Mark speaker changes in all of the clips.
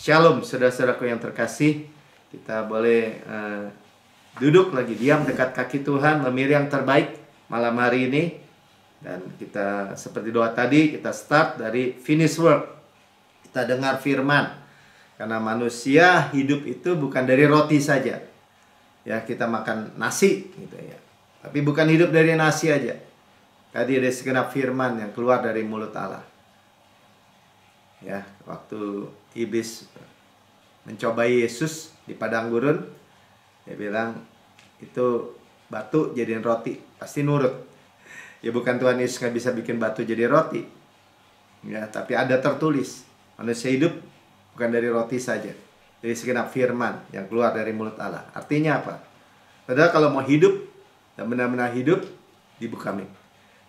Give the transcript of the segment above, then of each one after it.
Speaker 1: Shalom saudara-saudaraku yang terkasih. Kita boleh duduk lagi diam dekat kaki Tuhan, memilih yang terbaik malam hari ini. Dan kita seperti doa tadi, kita start dari finish work. Kita dengar firman. Karena manusia hidup itu bukan dari roti saja. Ya, kita makan nasi gitu ya. Tapi bukan hidup dari nasi aja. Tadi ada segenap firman yang keluar dari mulut Allah. Ya, waktu iblis mencobai Yesus di padang gurun, dia bilang itu batu jadiin roti, pasti nurut. Ya bukan Tuhan Yesus nggak bisa bikin batu jadi roti, ya, tapi ada tertulis manusia hidup bukan dari roti saja, dari segenap firman yang keluar dari mulut Allah. Artinya apa? Padahal kalau mau hidup dan benar-benar hidup di kami,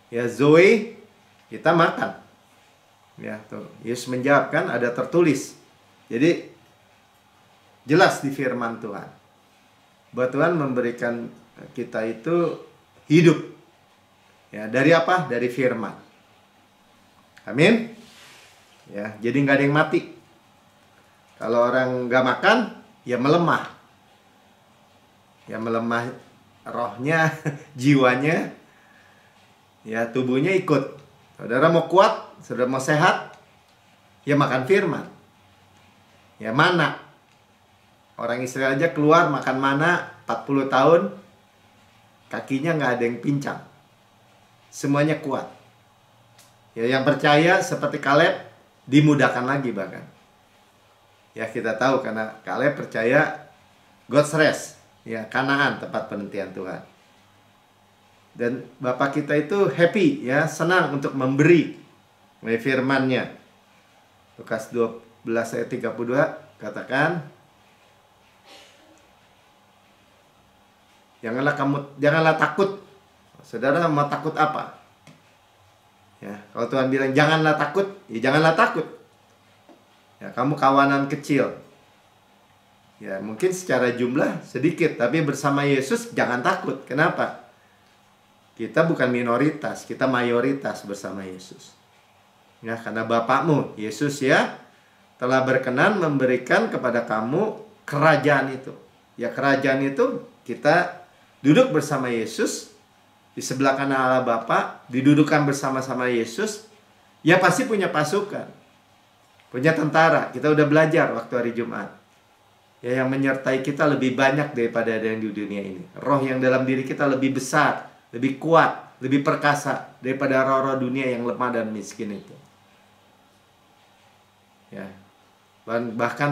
Speaker 1: ya Zoe, kita makan. Ya, tuh. Yesus menjawab kan ada tertulis. Jadi jelas di firman Tuhan bahwa Tuhan memberikan kita itu hidup. Ya, dari apa? Dari firman. Amin. Ya, jadi nggak ada yang mati. Kalau orang nggak makan, ya melemah. Ya melemah rohnya, jiwanya, ya tubuhnya ikut. Saudara mau kuat, saudara mau sehat, ya makan firman. Ya mana? Orang Israel aja keluar makan mana 40 tahun, kakinya nggak ada yang pincang. Semuanya kuat. Ya yang percaya seperti Kaleb, dimudahkan lagi bahkan. Ya kita tahu karena Kaleb percaya God's rest, ya Kanaan tempat penantian Tuhan. Dan Bapak kita itu happy, ya senang untuk memberi firman-Nya. Lukas 12 ayat 32 katakan, janganlah takut. Saudara mau takut apa? Ya, kalau Tuhan bilang janganlah takut, ya janganlah takut. Ya, kamu kawanan kecil. Ya, mungkin secara jumlah sedikit, tapi bersama Yesus jangan takut. Kenapa? Kita bukan minoritas, kita mayoritas bersama Yesus. Ya, karena Bapakmu, Yesus ya, telah berkenan memberikan kepada kamu kerajaan itu. Ya, kerajaan itu kita duduk bersama Yesus di sebelah kanan Allah Bapa, didudukan bersama-sama Yesus. Ya pasti punya pasukan, punya tentara. Kita udah belajar waktu hari Jumat. Ya, yang menyertai kita lebih banyak daripada ada yang di dunia ini. Roh yang dalam diri kita lebih besar, lebih kuat, lebih perkasa daripada roh-roh dunia yang lemah dan miskin itu. Ya. Bahkan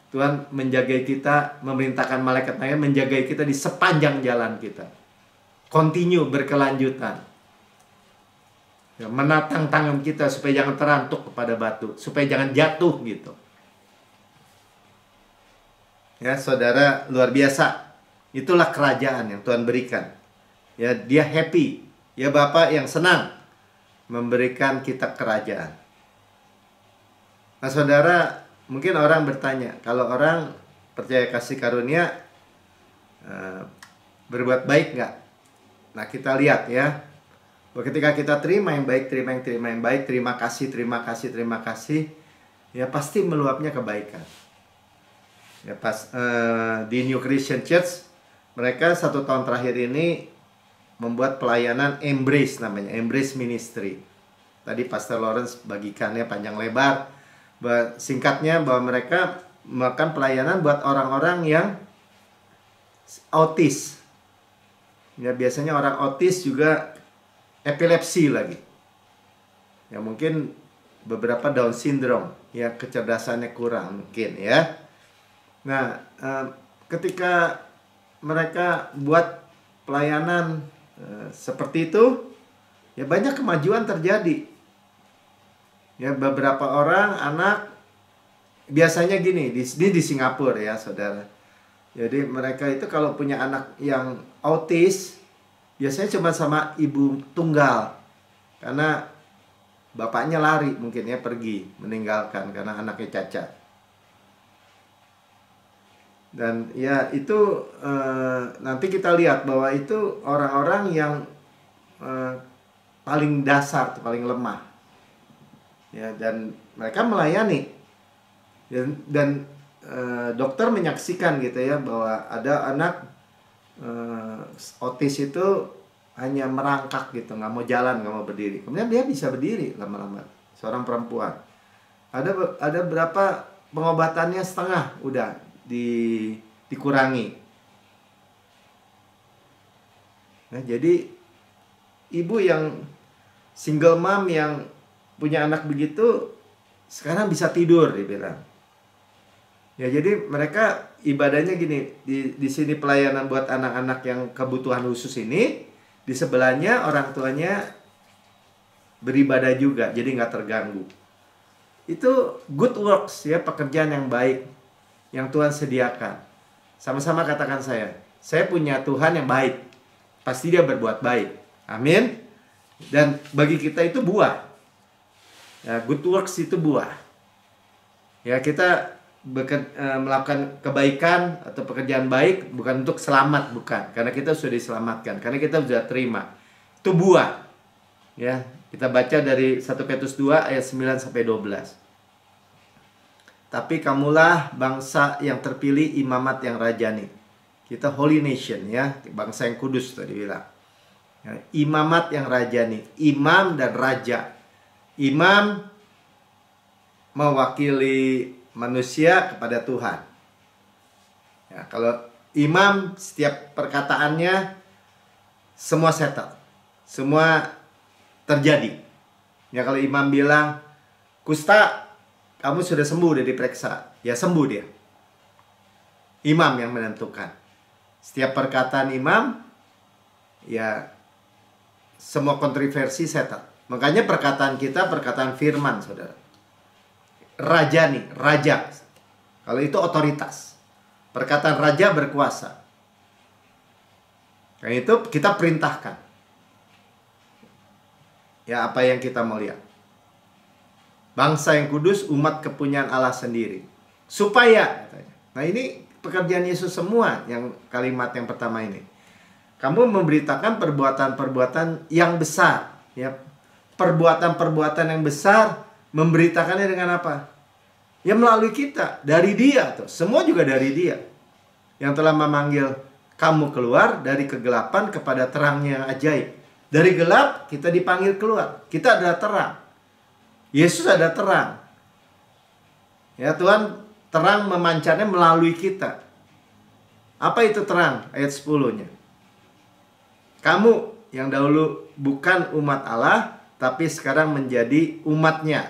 Speaker 1: Tuhan menjaga kita, memerintahkan malaikat-malaikat menjaga kita di sepanjang jalan kita. Continue, berkelanjutan. Ya, menatang tangan kita supaya jangan terantuk kepada batu, supaya jangan jatuh gitu. Ya, saudara, luar biasa. Itulah kerajaan yang Tuhan berikan. Ya, dia happy. Ya, Bapak yang senang memberikan kita kerajaan. Nah, saudara, mungkin orang bertanya, kalau orang percaya kasih karunia, berbuat baik nggak? Nah, kita lihat ya, bahwa ketika kita terima yang baik, terima yang baik, terima kasih, ya pasti meluapnya kebaikan. Ya, di New Christian Church, mereka 1 tahun terakhir ini membuat pelayanan Embrace namanya, Embrace Ministry. Tadi Pastor Lawrence bagikannya panjang lebar. Singkatnya bahwa mereka melakukan pelayanan buat orang-orang yang autis. Ya, biasanya orang autis juga epilepsi lagi. Ya, mungkin beberapa Down syndrome, ya kecerdasannya kurang mungkin ya. Nah, ketika mereka buat pelayanan seperti itu, ya banyak kemajuan terjadi. Ya, beberapa orang anak biasanya gini di Singapura ya saudara. Jadi mereka itu kalau punya anak yang autis, biasanya cuma sama ibu tunggal, karena bapaknya lari mungkin ya, pergi meninggalkan karena anaknya cacat. Dan ya itu nanti kita lihat bahwa itu orang-orang yang paling dasar, paling lemah. Ya, dan mereka melayani. Dan dokter menyaksikan gitu ya, bahwa ada anak otis itu hanya merangkak gitu, nggak mau jalan, nggak mau berdiri. Kemudian dia bisa berdiri lama-lama. Seorang perempuan. Ada berapa pengobatannya setengah udah dikurangi. Nah, jadi ibu yang single mom yang punya anak begitu sekarang bisa tidur, dibilang. Ya, jadi mereka ibadahnya gini, di sini pelayanan buat anak-anak yang kebutuhan khusus ini, di sebelahnya orang tuanya beribadah juga, jadi nggak terganggu. Itu good works ya, pekerjaan yang baik yang Tuhan sediakan. Sama-sama katakan saya punya Tuhan yang baik. Pasti dia berbuat baik. Amin. Dan bagi kita itu buah. Ya, good works itu buah. Ya, kita melakukan kebaikan atau pekerjaan baik bukan untuk selamat, bukan. Karena kita sudah diselamatkan, karena kita sudah terima. Itu buah. Ya, kita baca dari 1 Petrus 2 ayat 9 sampai 12. Tapi kamulah bangsa yang terpilih, imamat yang rajani. Kita holy nation ya, bangsa yang kudus tadi bilang. Ya, imamat yang rajani, imam dan raja. Imam mewakili manusia kepada Tuhan. Ya, kalau imam, setiap perkataannya semua settle, semua terjadi. Ya, kalau imam bilang, kusta, kamu sudah sembuh, udah diperiksa, ya sembuh dia. Imam yang menentukan. Setiap perkataan imam, ya semua kontroversi settle. Makanya perkataan kita perkataan firman, saudara. Raja nih, raja. Kalau itu otoritas. Perkataan raja berkuasa. Nah, itu kita perintahkan. Ya, apa yang kita mau lihat. Bangsa yang kudus, umat kepunyaan Allah sendiri. Supaya, katanya. Nah, ini pekerjaan Yesus semua, yang kalimat yang pertama ini. Kamu memberitakan perbuatan-perbuatan yang besar. Ya, perbuatan-perbuatan yang besar, memberitakannya dengan apa? Ya melalui kita, dari dia tuh. Semua juga dari dia. Yang telah memanggil kamu keluar dari kegelapan kepada terangnya yang ajaib. Dari gelap kita dipanggil keluar. Kita adalah terang. Yesus ada terang. Ya, Tuhan terang memancarnya melalui kita. Apa itu terang? Ayat 10-nya. Kamu yang dahulu bukan umat Allah, tapi sekarang menjadi umatnya.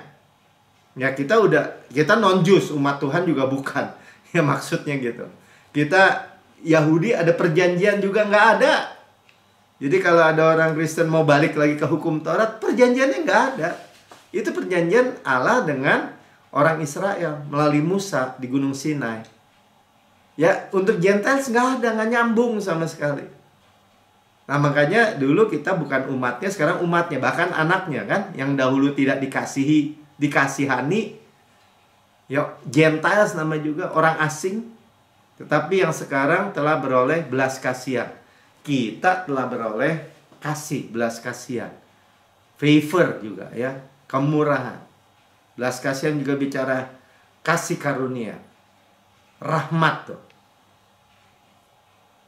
Speaker 1: Ya, kita non-Jus, umat Tuhan juga bukan. Ya, maksudnya gitu. Kita Yahudi ada perjanjian juga nggak ada. Jadi kalau ada orang Kristen mau balik lagi ke hukum Taurat, perjanjiannya nggak ada. Itu perjanjian Allah dengan orang Israel melalui Musa di Gunung Sinai. Ya, untuk Gentiles nggak ada, nggak nyambung sama sekali. Nah, makanya dulu kita bukan umatnya, sekarang umatnya, bahkan anaknya kan, yang dahulu tidak dikasihani. Ya, Gentiles nama juga, orang asing. Tetapi yang sekarang telah beroleh belas kasihan. Kita telah beroleh kasih, belas kasihan. Favor juga ya, kemurahan. Belas kasihan juga bicara kasih karunia. Rahmat tuh.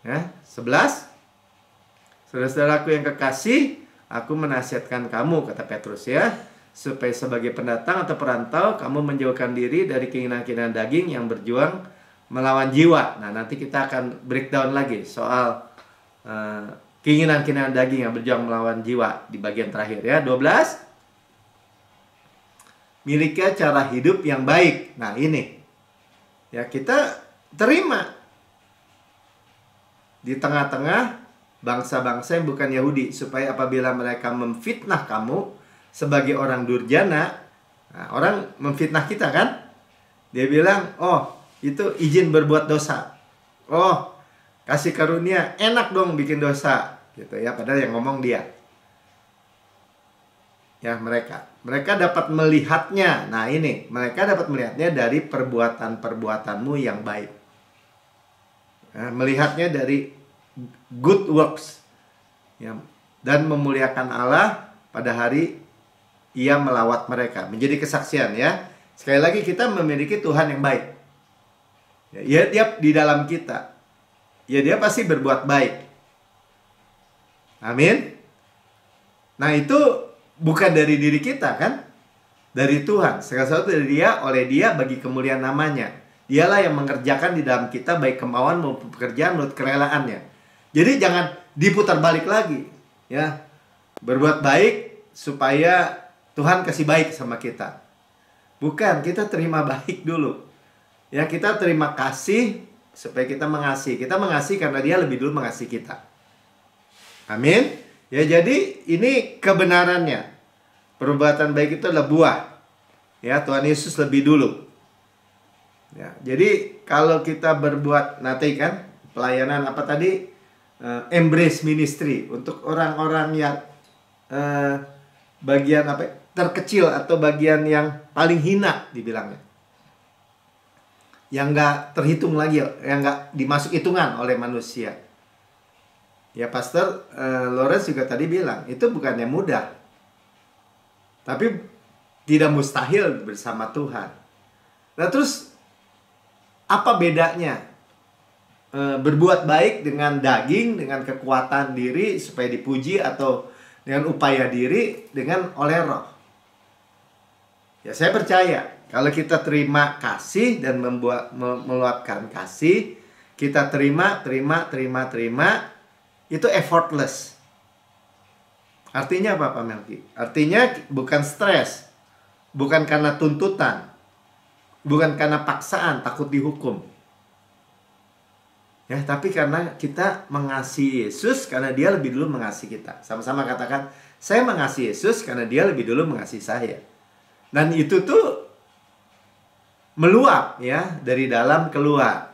Speaker 1: Ya, 11. Saudara-saudaraku yang kekasih, aku menasihatkan kamu, kata Petrus ya, supaya sebagai pendatang atau perantau, kamu menjauhkan diri dari keinginan-keinginan daging yang berjuang melawan jiwa. Nah, nanti kita akan breakdown lagi soal keinginan-keinginan daging yang berjuang melawan jiwa di bagian terakhir ya. 12. Miliki cara hidup yang baik. Nah, ini ya, kita terima di tengah-tengah bangsa-bangsa yang bukan Yahudi, supaya apabila mereka memfitnah kamu sebagai orang durjana. Nah, orang memfitnah kita kan, dia bilang, oh itu izin berbuat dosa, oh kasih karunia, enak dong bikin dosa gitu ya, padahal yang ngomong dia. Ya, mereka dapat melihatnya. Nah, ini mereka dapat melihatnya dari perbuatan-perbuatanmu yang baik. Nah, melihatnya dari good works ya, dan memuliakan Allah pada hari ia melawat mereka, menjadi kesaksian ya. Sekali lagi kita memiliki Tuhan yang baik. Ya, dia di dalam kita. Ya, dia pasti berbuat baik. Amin. Nah, itu bukan dari diri kita kan? Dari Tuhan. Segala sesuatu dari dia, oleh dia, bagi kemuliaan namanya. Dialah yang mengerjakan di dalam kita baik kemauan maupun pekerjaan menurut kerelaannya. Jadi jangan diputar balik lagi, ya. Berbuat baik supaya Tuhan kasih baik sama kita. Bukan, kita terima baik dulu. Ya, kita terima kasih supaya kita mengasihi. Kita mengasihi karena dia lebih dulu mengasihi kita. Amin. Ya, jadi ini kebenarannya. Perbuatan baik itu adalah buah. Ya, Tuhan Yesus lebih dulu. Ya, jadi kalau kita berbuat nanti kan pelayanan apa tadi, embrace ministry untuk orang-orang yang bagian apa terkecil atau bagian yang paling hina dibilangnya, yang nggak terhitung lagi, yang nggak dimasuk hitungan oleh manusia. Ya, Pastor Lawrence juga tadi bilang itu bukannya mudah, tapi tidak mustahil bersama Tuhan. Nah, terus apa bedanya berbuat baik dengan daging, dengan kekuatan diri supaya dipuji, atau dengan upaya diri dengan oleh roh? Ya, saya percaya kalau kita terima kasih dan meluapkan kasih, kita terima, itu effortless. Artinya apa, Pak Melki? Artinya bukan stres, bukan karena tuntutan, bukan karena paksaan, takut dihukum. Ya, tapi karena kita mengasihi Yesus karena dia lebih dulu mengasihi kita. Sama-sama katakan, saya mengasihi Yesus karena dia lebih dulu mengasihi saya. Dan itu tuh meluap ya, dari dalam keluar.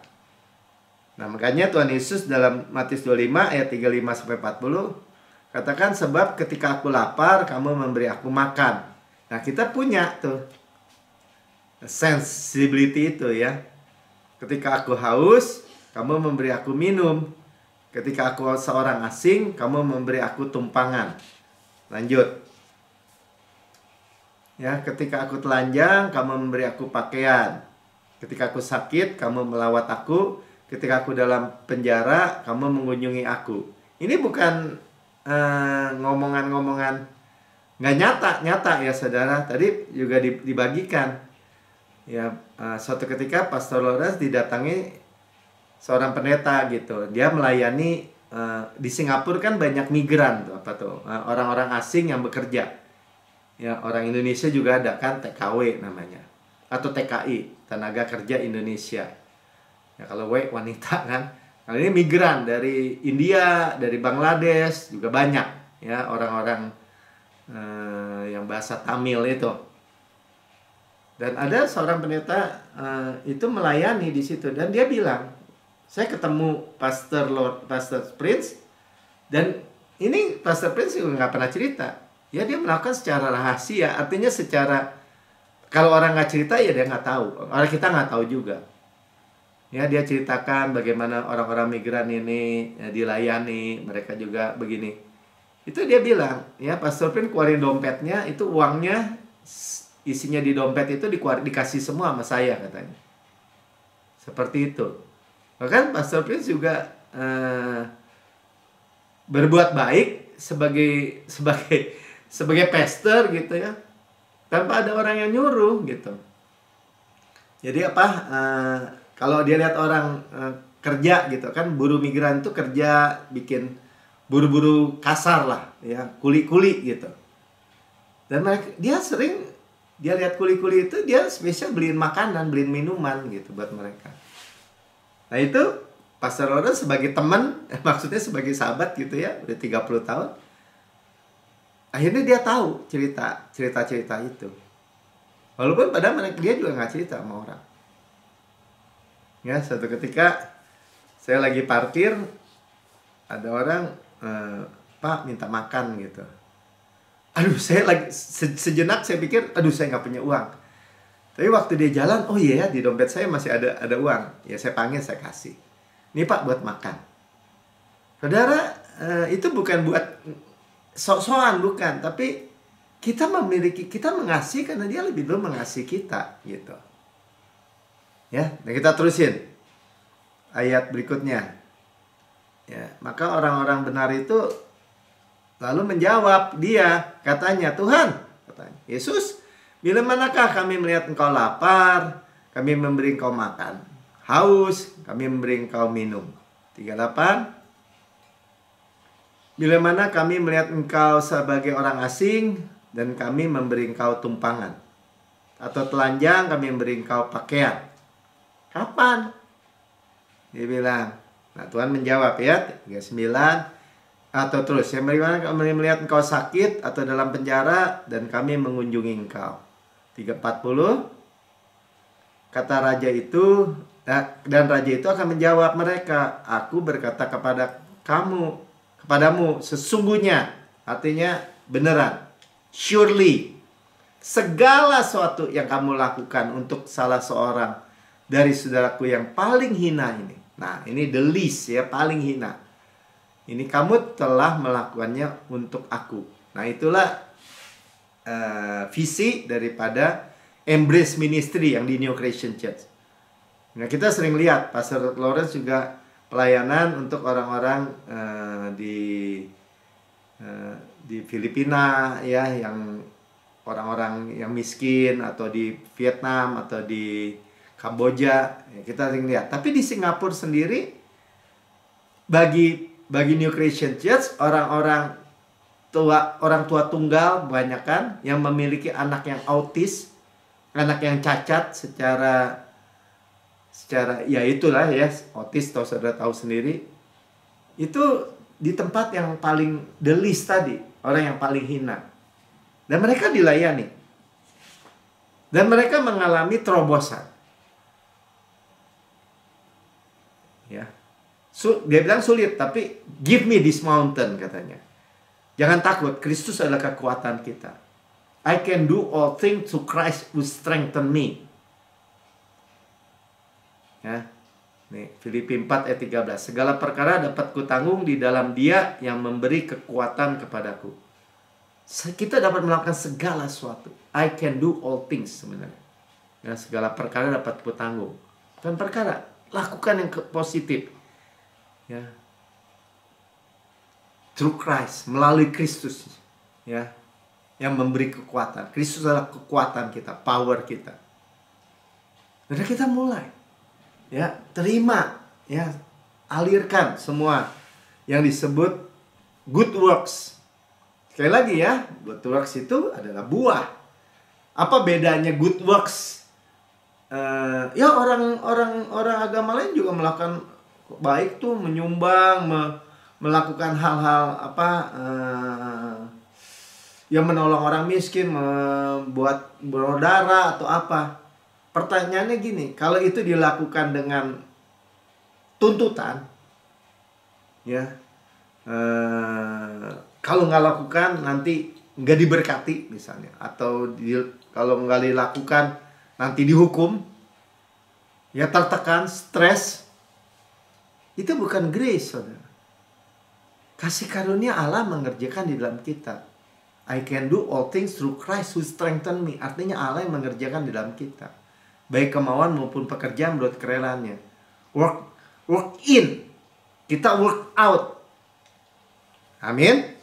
Speaker 1: Nah, makanya Tuhan Yesus dalam Matius 25 ayat 35 sampai 40 katakan, sebab ketika aku lapar kamu memberi aku makan. Nah, kita punya tuh sensibility itu ya. Ketika aku haus, kamu memberi aku minum. Ketika aku seorang asing, kamu memberi aku tumpangan. Lanjut. Ya, ketika aku telanjang, kamu memberi aku pakaian. Ketika aku sakit, kamu melawat aku. Ketika aku dalam penjara, kamu mengunjungi aku. Ini bukan ngomongan-ngomongan nggak nyata ya saudara. Tadi juga dibagikan. Ya, suatu ketika Pastor Lawrence didatangi seorang pendeta gitu. Dia melayani di Singapura kan banyak migran tuh, apa tuh, orang-orang asing yang bekerja. Ya, orang Indonesia juga ada kan, TKW namanya, atau TKI, tenaga kerja Indonesia. Ya, kalau W wanita kan. Kalau ini migran dari India, dari Bangladesh juga banyak ya, orang-orang yang bahasa Tamil itu. Dan ada seorang pendeta itu melayani di situ, dan dia bilang, saya ketemu Pastor Prince, dan ini Pastor Prince juga nggak pernah cerita. Ya, dia melakukan secara rahasia, artinya secara, kalau orang nggak cerita ya dia nggak tahu, orang kita nggak tahu juga. Ya, dia ceritakan bagaimana orang-orang migran ini ya, dilayani, mereka juga begini. Itu dia bilang, ya Pastor Prince keluarin dompetnya, itu uangnya isinya di dompet itu dikasih semua sama saya katanya. Seperti itu. Bahkan Pastor Prince juga berbuat baik sebagai pastor gitu ya, tanpa ada orang yang nyuruh gitu. Jadi apa? Kalau dia lihat orang kerja gitu kan, buruh migran itu kerja bikin buru-buru kasar lah ya, kuli-kuli gitu. Dan dia lihat kuli-kuli itu, dia spesial beliin makanan, beliin minuman gitu buat mereka. Nah, itu Pastor Lawrence sebagai teman, maksudnya sebagai sahabat gitu ya, udah 30 tahun. Akhirnya dia tahu cerita-cerita itu. Walaupun padahal dia juga nggak cerita sama orang. Ya, suatu ketika saya lagi parkir, ada orang, Pak minta makan gitu. Aduh, saya lagi sejenak saya pikir, aduh saya nggak punya uang. Tapi waktu dia jalan, oh iya ya, di dompet saya masih ada uang. Ya saya panggil, saya kasih. Ini Pak buat makan. Saudara, itu bukan buat sok-sokan, bukan. Tapi kita mengasihi karena dia lebih dulu mengasihi kita, gitu. Ya, dan kita terusin ayat berikutnya. Ya, maka orang-orang benar itu lalu menjawab dia, katanya, Tuhan, katanya, Yesus, bila manakah kami melihat engkau lapar, kami memberi engkau makan, haus, kami memberi engkau minum. 38. Bila mana kami melihat engkau sebagai orang asing dan kami memberi engkau tumpangan, atau telanjang, kami memberi engkau pakaian. Kapan? Dia bilang. Nah, Tuhan menjawab ya, 39. Atau terus, yang bagaimana kami melihat engkau sakit atau dalam penjara dan kami mengunjungi engkau. 340. Kata raja itu, dan raja itu akan menjawab mereka, aku berkata kepadamu, sesungguhnya, artinya beneran, surely, segala sesuatu yang kamu lakukan untuk salah seorang dari saudaraku yang paling hina ini. Nah, ini the least ya, paling hina. Ini kamu telah melakukannya untuk aku. Nah, itulah visi daripada Embrace Ministry yang di New Creation Church. Nah, kita sering lihat Pastor Lawrence juga pelayanan untuk orang-orang di Filipina ya, yang orang-orang yang miskin, atau di Vietnam atau di Kamboja, ya, kita sering lihat. Tapi di Singapura sendiri, bagi New Creation Church, orang tua tunggal banyak kan yang memiliki anak yang autis, anak yang cacat secara ya itulah ya, autis, atau saudara tahu sendiri. Itu di tempat yang paling the least tadi, orang yang paling hina. Dan mereka dilayani. Dan mereka mengalami terobosan. Ya. Dia bilang sulit, tapi give me this mountain, katanya. Jangan takut, Kristus adalah kekuatan kita. I can do all things through Christ who strengthen me. Ya. Nih, Filipi 4 ayat 13. Segala perkara dapat kutanggung di dalam Dia yang memberi kekuatan kepadaku. Kita dapat melakukan segala sesuatu. I can do all things sebenarnya. Ya, segala perkara dapat kutanggung. Dan perkara, lakukan yang positif. Ya. Through Christ, melalui Kristus, ya, yang memberi kekuatan. Kristus adalah kekuatan kita, power kita. Dan kita mulai, ya, terima, ya, alirkan semua yang disebut good works. Sekali lagi ya, good works itu adalah buah. Apa bedanya good works? Ya, orang agama lain juga melakukan baik tuh, menyumbang, melakukan hal-hal yang menolong orang miskin, membuat donor darah atau apa. Pertanyaannya gini, kalau itu dilakukan dengan tuntutan, ya, kalau nggak lakukan nanti nggak diberkati misalnya, atau kalau nggak dilakukan nanti dihukum, ya, tertekan, stres, itu bukan grace, saudara. Kasih karunia Allah mengerjakan di dalam kita. I can do all things through Christ who strengthen me. Artinya Allah yang mengerjakan di dalam kita, baik kemauan maupun pekerjaan menurut kerelaannya. Work in, kita work out. Amin.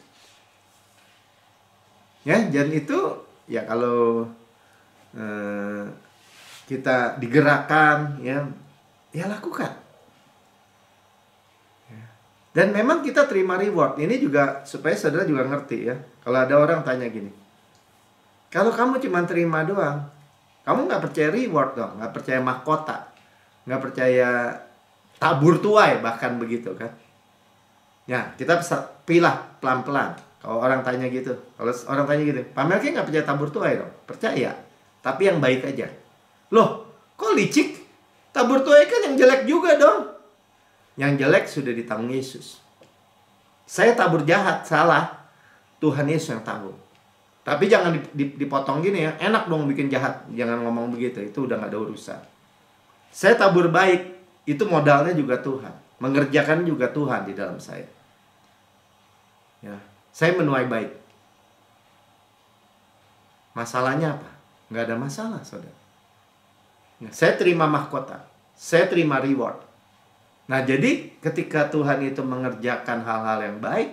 Speaker 1: Ya, dan itu ya kalau kita digerakkan, ya lakukan. Dan memang kita terima reward. Ini juga supaya saudara juga ngerti ya. Kalau ada orang tanya gini, kalau kamu cuma terima doang, kamu nggak percaya reward dong, nggak percaya mahkota, nggak percaya tabur tuai, bahkan begitu kan. Ya, kita bisa pilah pelan-pelan. Kalau orang tanya gitu, Pak Melki nggak percaya tabur tuai dong? Percaya, tapi yang baik aja. Loh, kok licik? Tabur tuai kan yang jelek juga dong. Yang jelek sudah ditanggung Yesus. Saya tabur jahat, salah. Tuhan Yesus yang tanggung. Tapi jangan dipotong gini ya. Enak dong bikin jahat. Jangan ngomong begitu. Itu udah gak ada urusan. Saya tabur baik. Itu modalnya juga Tuhan. Mengerjakan juga Tuhan di dalam saya. Ya, saya menuai baik. Masalahnya apa? Nggak ada masalah, saudara. Saya terima mahkota, saya terima reward. Nah, jadi ketika Tuhan itu mengerjakan hal-hal yang baik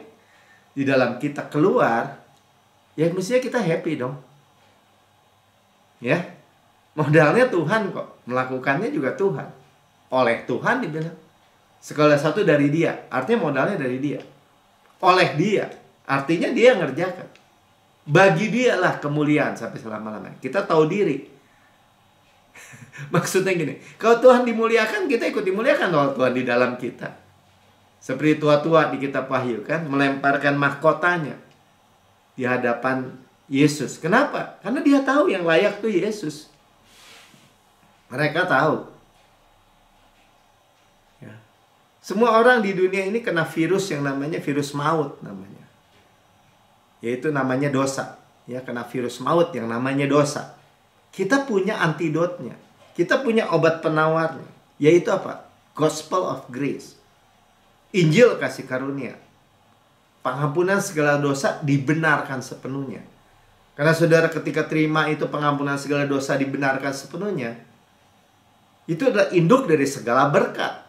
Speaker 1: di dalam kita keluar, ya mestinya kita happy dong. Ya, modalnya Tuhan kok, melakukannya juga Tuhan. Oleh Tuhan dibilang. Segala satu dari Dia, artinya modalnya dari Dia. Oleh Dia, artinya Dia yang ngerjakan. Bagi Dia lah kemuliaan sampai selama-lamanya. Kita tahu diri. Maksudnya gini, kalau Tuhan dimuliakan, kita ikut dimuliakan oleh Tuhan di dalam kita. Seperti tua-tua di kitab Wahyu kan, melemparkan mahkotanya di hadapan Yesus. Kenapa? Karena dia tahu yang layak tuh Yesus. Mereka tahu. Ya. Semua orang di dunia ini kena virus yang namanya virus maut namanya. Yaitu namanya dosa. Ya, kena virus maut yang namanya dosa. Kita punya antidotnya. Kita punya obat penawarnya. Yaitu apa? Gospel of Grace. Injil kasih karunia. Pengampunan segala dosa dibenarkan sepenuhnya. Karena saudara ketika terima itu pengampunan segala dosa dibenarkan sepenuhnya, itu adalah induk dari segala berkat.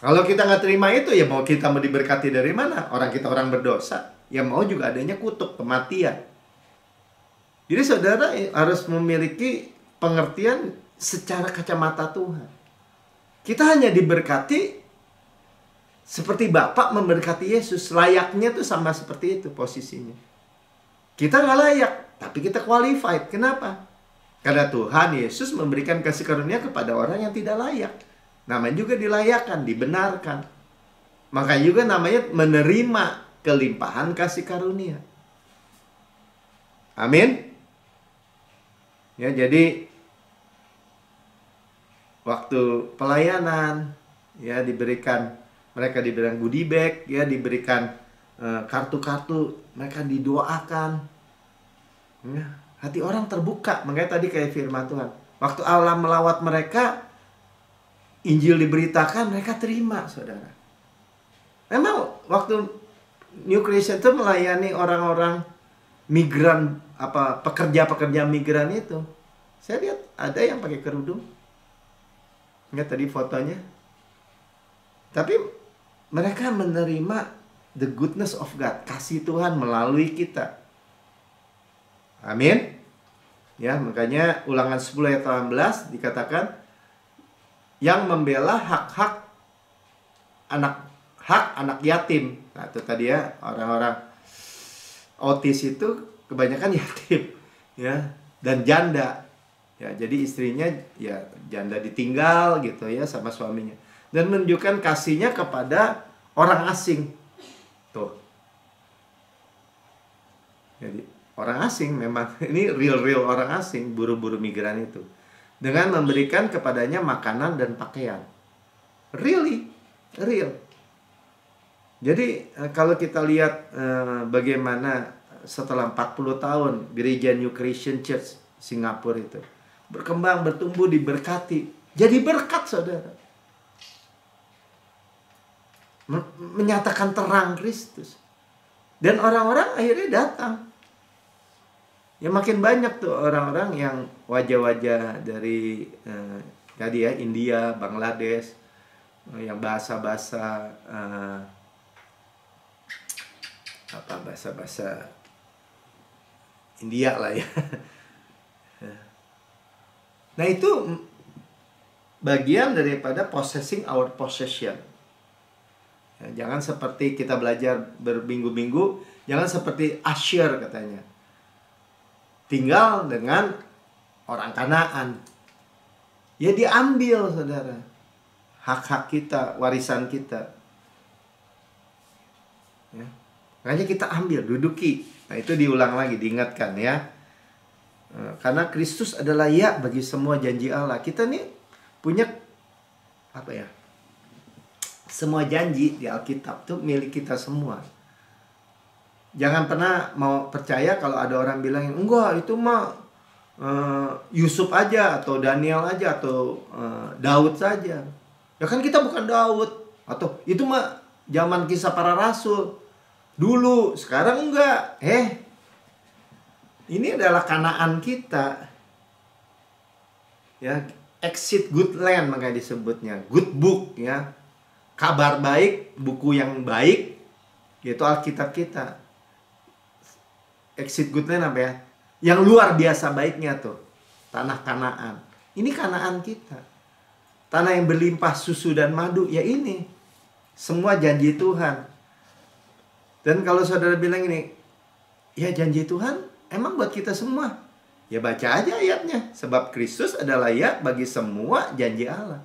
Speaker 1: Kalau kita nggak terima itu, ya mau kita mau diberkati dari mana? Orang kita orang berdosa. Ya mau juga adanya kutuk, kematian. Jadi saudara harus memiliki pengertian secara kacamata Tuhan. Kita hanya diberkati seperti Bapak memberkati Yesus. Layaknya tuh sama seperti itu posisinya. Kita nggak layak, tapi kita qualified. Kenapa? Karena Tuhan Yesus memberikan kasih karunia kepada orang yang tidak layak. Namanya juga dilayakkan, dibenarkan. Maka juga namanya menerima kelimpahan kasih karunia. Amin. Ya, jadi waktu pelayanan ya mereka diberikan goodie bag, ya diberikan kartu-kartu, mereka didoakan. Ya, hati orang terbuka. Makanya tadi kayak firman Tuhan. Waktu Allah melawat mereka, Injil diberitakan, mereka terima, saudara. Memang waktu New Creation itu melayani orang-orang migran, pekerja-pekerja migran itu. Saya lihat ada yang pakai kerudung. Ingat tadi fotonya. Tapi mereka menerima the goodness of God, kasih Tuhan melalui kita. Amin. Ya, makanya Ulangan 10 ayat 18 dikatakan yang membela hak anak yatim. Nah, itu tadi ya, orang-orang autis itu kebanyakan yatim, ya, dan janda. Ya, jadi istrinya ya janda ditinggal gitu ya sama suaminya. Dan menunjukkan kasihnya kepada orang asing. Tuh. Jadi orang asing memang ini real orang asing, buruh-buruh migran itu. Dengan memberikan kepadanya makanan dan pakaian. Really, real. Jadi kalau kita lihat bagaimana setelah 40 tahun gereja New Creation Church Singapura itu berkembang, bertumbuh, diberkati. Jadi berkat, saudara. Menyatakan terang Kristus. Dan orang-orang akhirnya datang. Ya makin banyak tuh orang-orang yang wajah-wajah dari tadi ya, India, Bangladesh, yang bahasa-bahasa bahasa-bahasa India lah ya. Nah, itu bagian daripada possessing our possession. Ya, jangan seperti kita belajar berminggu-minggu, jangan seperti Asyir katanya. Tinggal dengan orang Kanaan. Ya diambil, saudara. Hak-hak kita, warisan kita. Ya. Makanya kita ambil, duduki. Nah, itu diulang lagi, diingatkan ya. Karena Kristus adalah ya bagi semua janji Allah. Kita nih punya semua janji di Alkitab itu milik kita semua. Jangan pernah mau percaya kalau ada orang bilang enggak, itu mah Yusuf aja atau Daniel aja atau Daud saja. Ya kan kita bukan Daud. Atau itu mah zaman kisah para rasul dulu, sekarang enggak. Ini adalah Kanaan kita. Ya, exit good land makanya disebutnya. Good book ya. Kabar baik, buku yang baik, yaitu Alkitab kita. Exit good land apa ya? Yang luar biasa baiknya tuh. Tanah Kanaan. Ini Kanaan kita. Tanah yang berlimpah susu dan madu, ya ini. Semua janji Tuhan. Dan kalau saudara bilang ini, ya janji Tuhan emang buat kita semua. Ya baca aja ayatnya. Sebab Kristus adalah ya bagi semua janji Allah.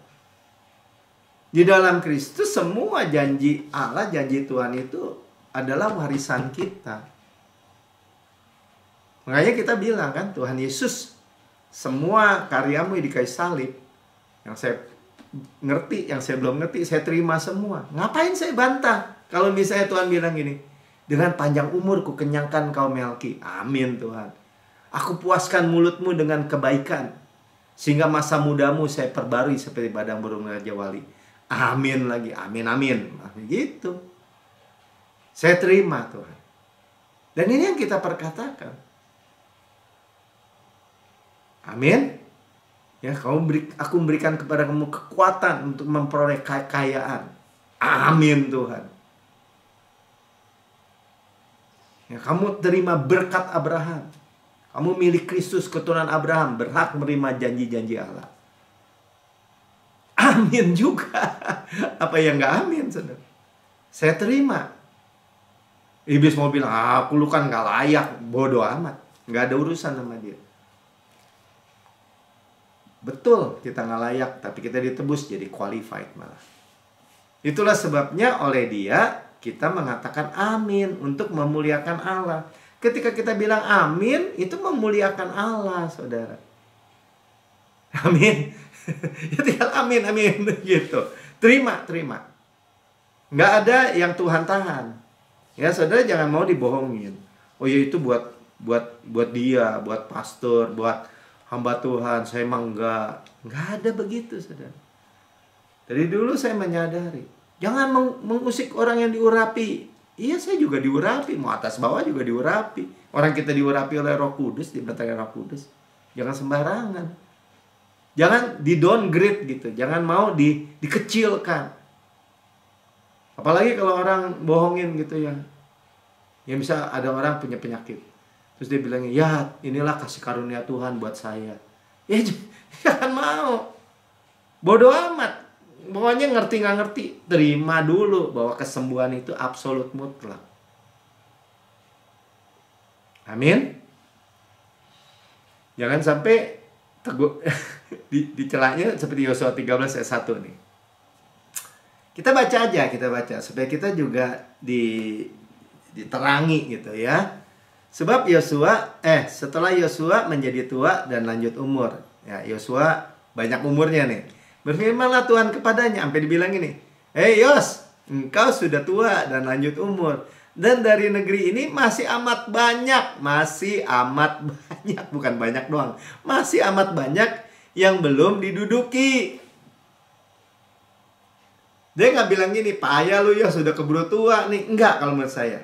Speaker 1: Di dalam Kristus semua janji Allah, janji Tuhan itu adalah warisan kita. Makanya kita bilang kan, Tuhan Yesus, semua karyamu di kayu salib, yang saya ngerti, yang saya belum ngerti, saya terima semua. Ngapain saya bantah? Kalau misalnya Tuhan bilang gini, dengan panjang umur ku kenyangkan kau Melki. Amin Tuhan. Aku puaskan mulutmu dengan kebaikan, sehingga masa mudamu saya perbarui seperti padang burung raja wali. Amin lagi, amin, amin. Gitu. Saya terima Tuhan. Dan ini yang kita perkatakan. Amin. Ya, aku memberikan kepada kamu kekuatan untuk memperoleh kekayaan. Amin Tuhan. Ya, kamu terima berkat Abraham. Kamu milik Kristus, keturunan Abraham, berhak menerima janji-janji Allah. Amin juga. Apa yang gak amin, saudara? Saya terima. Iblis mau bilang, aku lu kan gak layak. Bodoh amat. Gak ada urusan sama dia. Betul, kita gak layak, tapi kita ditebus jadi qualified malah. Itulah sebabnya oleh dia kita mengatakan amin untuk memuliakan Allah. Ketika kita bilang amin, itu memuliakan Allah, saudara. Amin. Ya tinggal amin, amin. Gitu. Terima, terima. Nggak ada yang Tuhan tahan. Ya, saudara jangan mau dibohongin. Oh ya itu buat dia, buat pastor, buat hamba Tuhan. Saya emang nggak ada begitu, saudara. Dari dulu saya menyadari. Jangan mengusik orang yang diurapi. Iya, saya juga diurapi, mau atas bawah juga diurapi. Orang kita diurapi oleh Roh Kudus, diberitakan Roh Kudus. Jangan sembarangan. Jangan di downgrade gitu, jangan mau dikecilkan. Apalagi kalau orang bohongin gitu ya. Ya bisa ada orang punya penyakit. Terus dia bilang, "Ya, inilah kasih karunia Tuhan buat saya." Ya jangan mau. Bodoh amat. Pokoknya ngerti nggak ngerti, terima dulu bahwa kesembuhan itu absolut mutlak. Amin. Jangan sampai teguh dicelaknya seperti Yosua 13 ayat 1 nih. Kita baca aja, kita baca supaya kita juga diterangi gitu ya. Sebab setelah Yosua menjadi tua dan lanjut umur. Ya, Yosua banyak umurnya nih. Berfirmanlah Tuhan kepadanya, sampai dibilang ini, "Hei Yos, engkau sudah tua dan lanjut umur. Dan dari negeri ini masih amat banyak, bukan banyak doang, masih amat banyak yang belum diduduki." Dia nggak bilang gini, "Payah lu ya, sudah keburu tua nih." Enggak kalau menurut saya.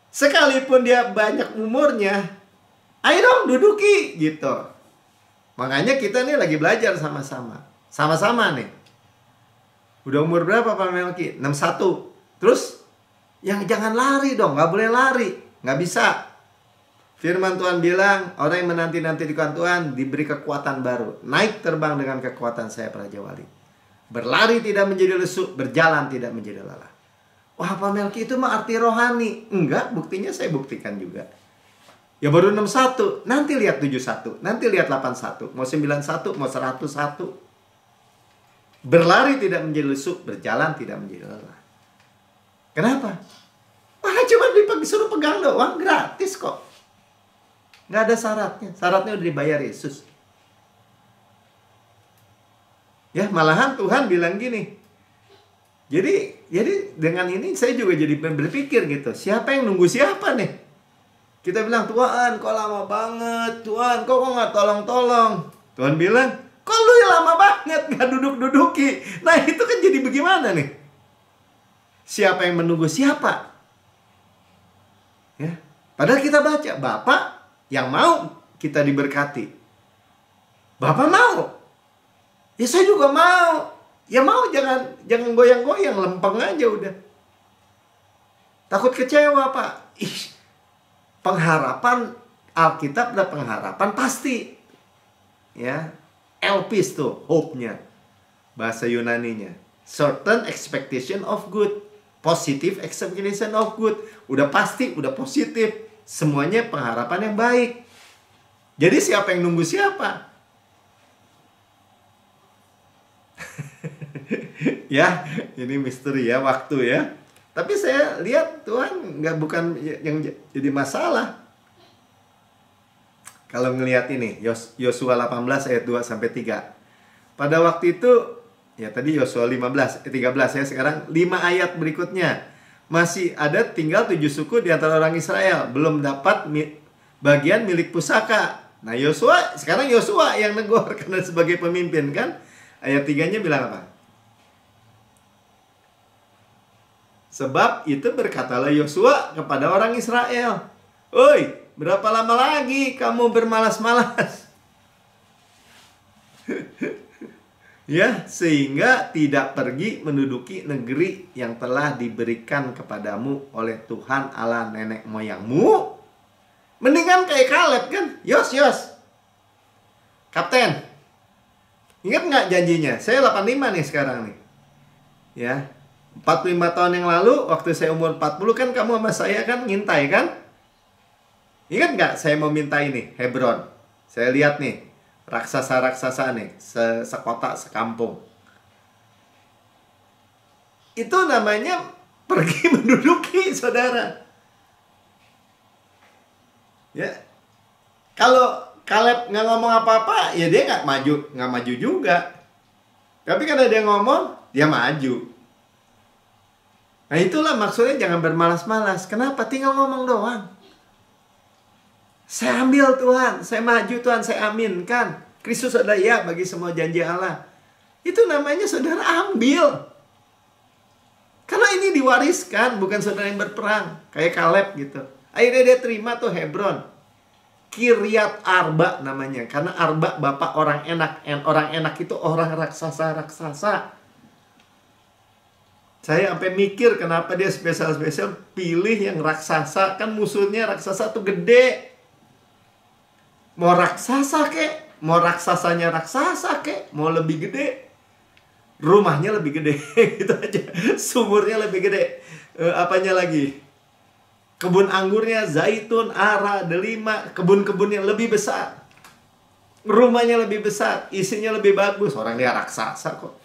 Speaker 1: Sekalipun dia banyak umurnya, ayo dong duduki gitu. Makanya kita nih lagi belajar sama-sama. Sama-sama nih. Udah umur berapa Pak Melki? 61. Terus yang jangan lari dong, nggak boleh lari, nggak bisa. Firman Tuhan bilang, orang yang menanti-nanti di Tuhan diberi kekuatan baru, naik terbang dengan kekuatan saya Raja Wali. Berlari tidak menjadi lesu, berjalan tidak menjadi lelah. Wah Pak Melki itu mah arti rohani. Enggak, buktinya saya buktikan juga. Ya baru 61, nanti lihat 71, nanti lihat 81, mau 91, mau 101. Berlari tidak menjadi lesu, berjalan tidak menjadi lelah. Kenapa? Wah, cuma disuruh pegang doang, gratis kok. Nggak ada syaratnya. Syaratnya udah dibayar Yesus. Ya, malahan Tuhan bilang gini. Jadi dengan ini saya juga jadi berpikir gitu. Siapa yang nunggu siapa nih? Kita bilang, "Tuhan, kok lama banget. Tuhan, kok nggak tolong-tolong?" Tuhan bilang, "Kok lu lama banget gak duduk-duduki?" Nah itu kan jadi bagaimana nih? Siapa yang menunggu siapa? Ya. Padahal kita baca, Bapak yang mau kita diberkati. Bapak mau. Ya saya juga mau. Ya mau, jangan goyang-goyang, lempeng aja udah. Takut kecewa, Pak. Pengharapan Alkitab ada pengharapan pasti. Ya. Elpis tuh, hope-nya. Bahasa Yunaninya. Certain expectation of good. Positive expectation of good. Udah pasti, udah positif. Semuanya pengharapan yang baik. Jadi siapa yang nunggu siapa? Ya, ini misteri ya, waktu ya. Tapi saya lihat Tuhan bukan yang jadi masalah. Kalau ngelihat ini, Yosua 18 ayat 2 sampai 3. Pada waktu itu, ya tadi Yosua 13 ya, sekarang 5 ayat berikutnya. Masih ada tinggal 7 suku di antara orang Israel, belum dapat bagian milik pusaka. Nah, sekarang Yosua yang negor karena sebagai pemimpin kan. Ayat 3-nya bilang apa? Sebab itu berkatalah Yosua kepada orang Israel, "Oi, berapa lama lagi kamu bermalas-malas?" Ya, sehingga tidak pergi menduduki negeri yang telah diberikan kepadamu oleh Tuhan Allah nenek moyangmu. Mendingan kayak Kaleb kan? Yos, Kapten. Ingat nggak janjinya? Saya 85 nih sekarang nih. Ya, 45 tahun yang lalu, waktu saya umur 40 kan kamu sama saya kan ngintai kan? Ingat nggak saya mau minta ini, Hebron? Saya lihat nih, raksasa-raksasa nih, sekota, sekampung. Itu namanya pergi menduduki, saudara. Ya, kalau Kaleb nggak ngomong apa-apa, ya dia nggak maju juga. Tapi karena dia ngomong, dia maju. Nah itulah maksudnya jangan bermalas-malas. Kenapa? Tinggal ngomong doang. Saya ambil Tuhan, saya maju Tuhan, saya aminkan. Kristus adalah ya bagi semua janji Allah. Itu namanya saudara ambil. Karena ini diwariskan, bukan saudara yang berperang. Kayak Kaleb gitu. Akhirnya dia terima tuh Hebron. Kiryat Arba namanya. Karena Arba bapak orang enak. Orang enak itu orang raksasa-raksasa. Saya sampai mikir kenapa dia spesial-spesial pilih yang raksasa. Kan musuhnya raksasa tuh gede. Mau raksasa kek, mau raksasanya raksasa kek, mau lebih gede, rumahnya lebih gede. Gitu aja. Sumurnya lebih gede. Apanya lagi? Kebun anggurnya, zaitun, ara, delima, kebun-kebun yang lebih besar. Rumahnya lebih besar, isinya lebih bagus. Orang dia raksasa kok.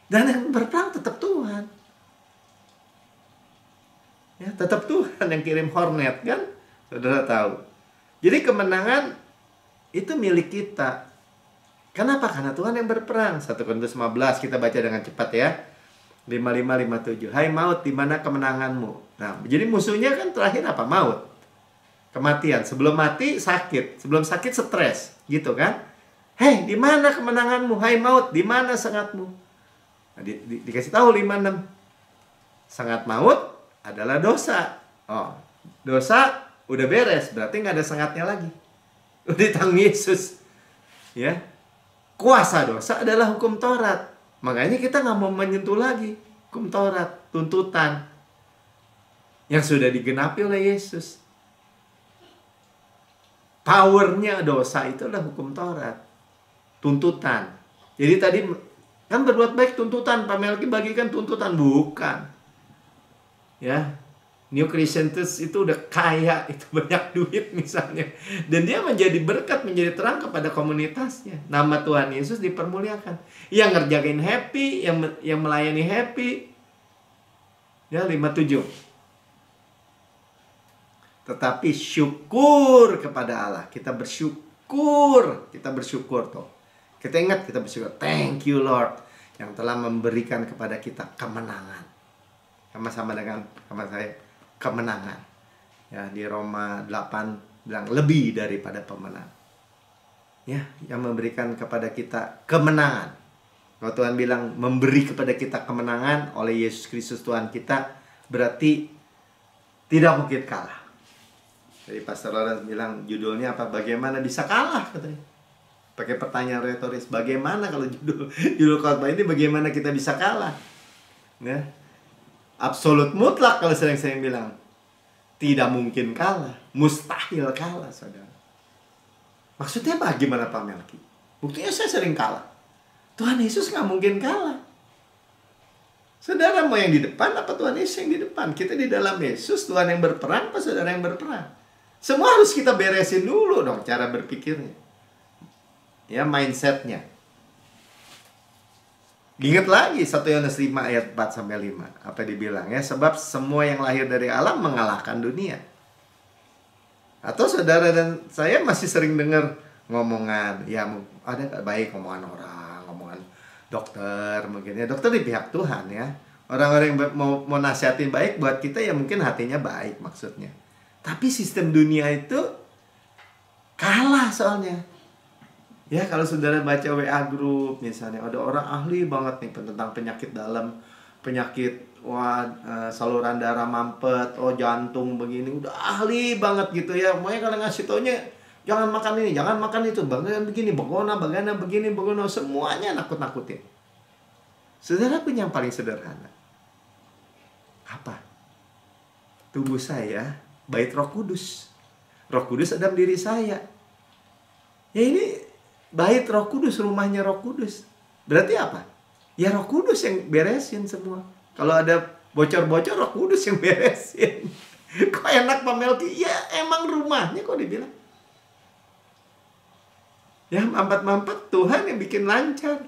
Speaker 1: Dan yang berperang tetap Tuhan. Ya, tetap Tuhan yang kirim hornet kan? Saudara tahu. Jadi kemenangan itu milik kita. Kenapa? Karena Tuhan yang berperang. 1 Korintus 15 kita baca dengan cepat ya. 55-57. Hai maut, di mana kemenanganmu? Nah, jadi musuhnya kan terakhir apa? Maut. Kematian. Sebelum mati sakit, sebelum sakit stres, gitu kan? Hei, di mana kemenanganmu? Hai maut, di mana sengatmu? Nah, dikasih tahu 56. Sengat maut adalah dosa. Oh, dosa udah beres, berarti nggak ada sengatnya lagi. Udah ditanggung Yesus. Ya. Kuasa dosa adalah hukum Taurat. Makanya kita nggak mau menyentuh lagi hukum Taurat, tuntutan yang sudah digenapi oleh Yesus. Powernya dosa itu adalah hukum Taurat, tuntutan. Jadi tadi kan berbuat baik tuntutan, Pak Melki bagikan tuntutan, bukan. Ya, New Christians itu udah kaya, itu banyak duit misalnya. Dan dia menjadi berkat, menjadi terang kepada komunitasnya. Nama Tuhan Yesus dipermuliakan. Yang ngerjain happy, yang melayani happy. Ya, 57. Tetapi syukur kepada Allah. Kita bersyukur tuh. Kita ingat, kita bersyukur. Thank you Lord yang telah memberikan kepada kita kemenangan. Sama-sama dengan sama saya, kemenangan. Ya, di Roma 8 bilang lebih daripada pemenang. Ya, yang memberikan kepada kita kemenangan. Kalau Tuhan bilang memberi kepada kita kemenangan oleh Yesus Kristus Tuhan kita, berarti tidak mungkin kalah. Jadi Pastor Lawrence bilang judulnya apa? Bagaimana bisa kalah katanya. Pakai pertanyaan retoris, bagaimana kalau judul khotbah ini bagaimana kita bisa kalah? Ya. Absolut mutlak kalau sering saya bilang. Tidak mungkin kalah, mustahil kalah, saudara. Maksudnya bagaimana Pak Melki? Buktinya saya sering kalah. Tuhan Yesus nggak mungkin kalah. Saudara mau yang di depan apa Tuhan Yesus yang di depan? Kita di dalam Yesus, Tuhan yang berperang apa saudara yang berperang? Semua harus kita beresin dulu dong cara berpikirnya. Ya, mindsetnya. Ingat lagi 1 Yohanes 5 ayat 4-5. Apa dibilang ya? Sebab semua yang lahir dari alam mengalahkan dunia. Atau saudara dan saya masih sering dengar ngomongan, ya ada gak baik omongan orang, omongan dokter mungkin ya. Dokter di pihak Tuhan ya. Orang-orang yang mau nasihatin baik buat kita ya mungkin hatinya baik maksudnya. Tapi sistem dunia itu kalah soalnya. Ya kalau saudara baca WA group misalnya, ada orang ahli banget nih tentang penyakit dalam, penyakit saluran darah mampet, jantung begini, udah ahli banget gitu ya. Makanya kalau ngasih taunya jangan makan ini, jangan makan itu, bagian begini, bagaimana begini, bagaimana, semuanya nakut-nakutin. Saudara punya yang paling sederhana. Apa? Tubuh saya bait Roh Kudus. Roh Kudus ada di diri saya. Ya ini bait Roh Kudus, rumahnya Roh Kudus. Berarti apa? Ya Roh Kudus yang beresin semua. Kalau ada bocor-bocor, Roh Kudus yang beresin. Kok enak Pak Melki? Ya emang rumahnya kok dibilang. Ya mampet-mampet Tuhan yang bikin lancar.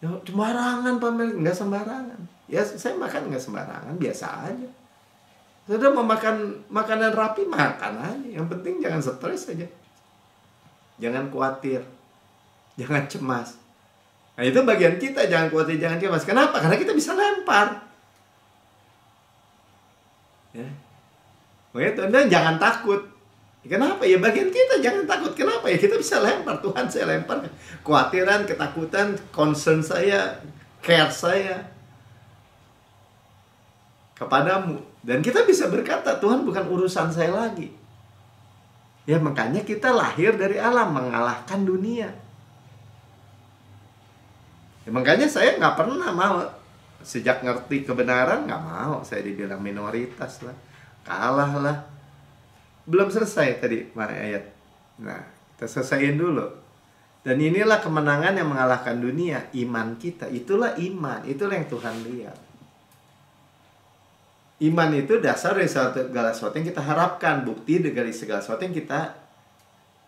Speaker 1: Ya sembarangan Pak Melki, nggak sembarangan. Ya saya makan nggak sembarangan, biasa aja. Sudah mau makan makanan rapi, makan aja. Yang penting jangan stres aja. Jangan khawatir. Jangan cemas. Nah itu bagian kita, jangan khawatir, jangan cemas. Kenapa? Karena kita bisa lempar. Ya. Dan jangan takut. Kenapa? Ya bagian kita jangan takut. Kenapa? Ya kita bisa lempar. Tuhan saya lempar. Kekhawatiran, ketakutan, concern saya, care saya kepadamu. Dan kita bisa berkata, Tuhan bukan urusan saya lagi. Ya makanya kita lahir dari alam, mengalahkan dunia. Ya, makanya saya nggak pernah mau. Sejak ngerti kebenaran nggak mau. Saya dibilang minoritas lah, kalah lah. Belum selesai tadi ayat. Nah kita selesaiin dulu. Dan inilah kemenangan yang mengalahkan dunia. Iman kita, itulah iman. Itulah yang Tuhan lihat. Iman itu dasar dari segala sesuatu yang kita harapkan, bukti dari segala sesuatu yang kita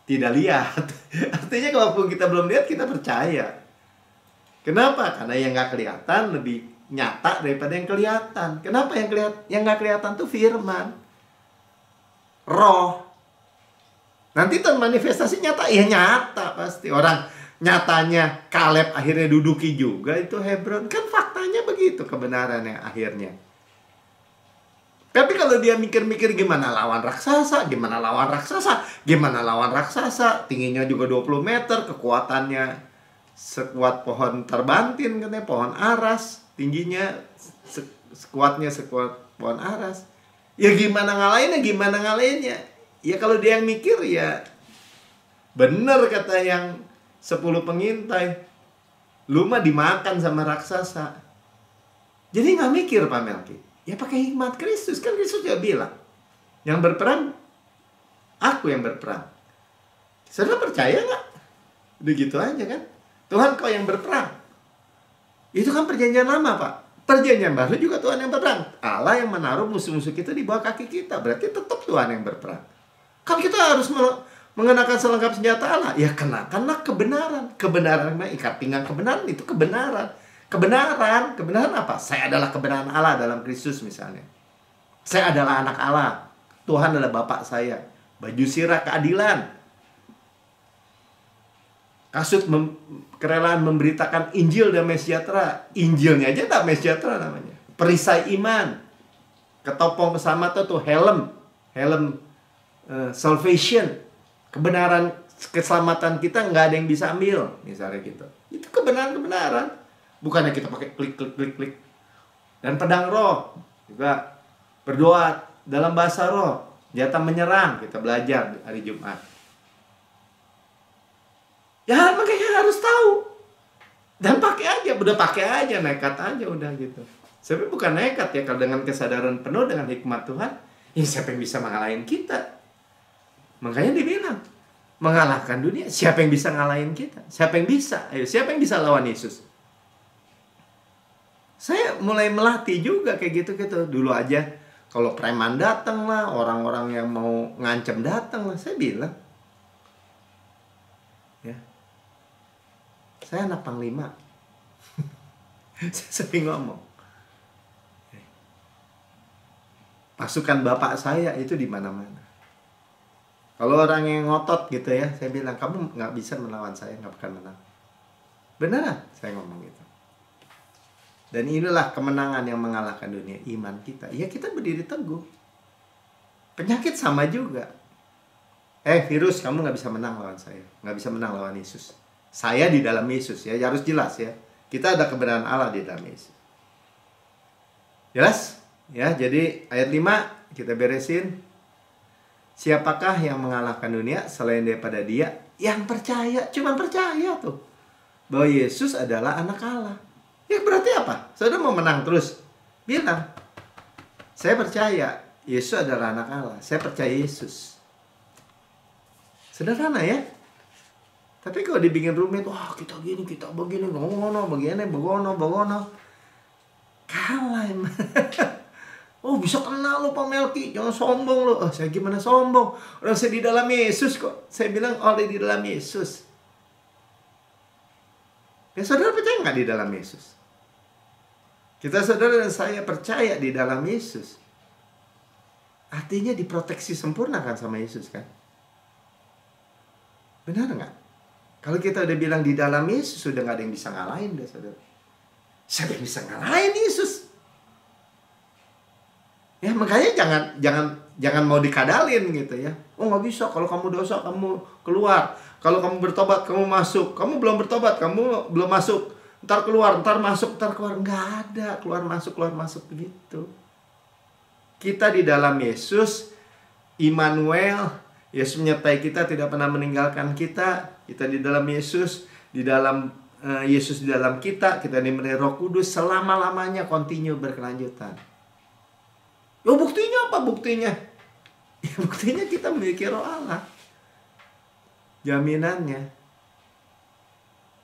Speaker 1: tidak lihat. Artinya kalaupun kita belum lihat, kita percaya. Kenapa? Karena yang nggak kelihatan lebih nyata daripada yang kelihatan. Kenapa yang nggak kelihatan tuh firman, roh. Nanti termanifestasi nyata, ya nyata pasti. Orang nyatanya Kaleb akhirnya duduki juga itu Hebron, kan faktanya begitu kebenarannya akhirnya. Tapi kalau dia mikir-mikir gimana lawan raksasa, tingginya juga 20 meter, kekuatannya sekuat pohon terbantin, katanya pohon aras, tingginya sekuat pohon aras. Ya gimana ngalahinnya? Ya kalau dia yang mikir ya bener kata yang 10 pengintai, lu mah dimakan sama raksasa. Jadi nggak mikir Pak Melki. Ya pakai hikmat Kristus. Kan Kristus juga bilang, yang berperang, aku yang berperang. Saudara percaya nggak? Udah gitu aja kan. Tuhan kau yang berperang. Itu kan perjanjian lama Pak. Perjanjian baru juga Tuhan yang berperang. Allah yang menaruh musuh-musuh kita di bawah kaki kita. Berarti tetap Tuhan yang berperang. Kan kita harus mengenakan selengkap senjata Allah. Ya kenakanlah kebenaran. Kebenaran, ikat pinggang kebenaran itu kebenaran. Kebenaran apa? Saya adalah kebenaran Allah dalam Kristus misalnya. Saya adalah anak Allah. Tuhan adalah Bapak saya. Baju sirah keadilan. Kasut kerelaan memberitakan Injil damai sejahtera. Injilnya aja damai sejahtera namanya. Perisai iman. Ketopong keselamatan tuh helm salvation. Kebenaran keselamatan kita nggak ada yang bisa ambil misalnya gitu. Itu kebenaran. Bukannya kita pakai klik. Dan pedang roh juga berdoa dalam bahasa roh, senjata menyerang, kita belajar hari Jumat. Ya makanya harus tahu. Dan pakai aja, udah pakai aja, nekat aja udah gitu. Tapi bukan nekat ya, kalau dengan kesadaran penuh dengan hikmat Tuhan, ya siapa yang bisa mengalahin kita? Makanya dibilang, mengalahkan dunia, siapa yang bisa ngalahin kita? Siapa yang bisa? Ayo, siapa yang bisa lawan Yesus? Saya mulai melatih juga kayak gitu-gitu. Dulu aja, kalau preman datang lah, orang-orang yang mau ngancam datang lah, saya bilang, ya, saya anak panglima. Saya sering ngomong, pasukan bapak saya itu di mana-mana. Kalau orang yang ngotot gitu ya, saya bilang, kamu nggak bisa melawan saya, nggak akan menang. Beneran, saya ngomong gitu. Dan inilah kemenangan yang mengalahkan dunia, iman kita. Ya kita berdiri teguh. Penyakit sama juga. Virus, kamu nggak bisa menang lawan saya. Nggak bisa menang lawan Yesus. Saya di dalam Yesus ya, harus jelas ya. Kita ada kebenaran Allah di dalam Yesus. Jelas? Ya, jadi ayat 5 kita beresin. Siapakah yang mengalahkan dunia selain daripada Dia yang percaya, cuma percaya tuh, bahwa Yesus adalah anak Allah. Ya berarti apa? Saudara mau menang terus? Bilang, saya percaya Yesus adalah anak Allah. Saya percaya Yesus. Sederhana ya. Tapi kalau dibikin rumit, wah kita gini, kita begini, ngono, begini, begono. Kalah emang. Oh bisa kenal lo Pak Melki, jangan sombong lo. Oh saya gimana sombong? Orang saya di dalam Yesus kok. Saya bilang oleh di dalam Yesus. Ya saudara percaya nggak di dalam Yesus? Kita saudara dan saya percaya di dalam Yesus. Artinya diproteksi sempurna kan sama Yesus kan? Benar nggak? Kalau kita udah bilang di dalam Yesus, sudah nggak ada yang bisa ngalahin deh saudara. Siapa yang bisa ngalahin Yesus? Ya makanya jangan mau dikadalin gitu ya. Oh nggak bisa, kalau kamu dosa kamu keluar. Kalau kamu bertobat kamu masuk. Kamu belum bertobat kamu belum masuk. Ntar keluar, ntar masuk, ntar keluar. Nggak ada keluar masuk begitu. Kita di dalam Yesus, Immanuel, Yesus menyertai kita, tidak pernah meninggalkan kita. Kita di dalam Yesus, di dalam Yesus di dalam kita diberi Roh Kudus selama-lamanya, continue, berkelanjutan. Oh buktinya apa buktinya? Ya, buktinya kita memiliki Roh Allah. Jaminannya.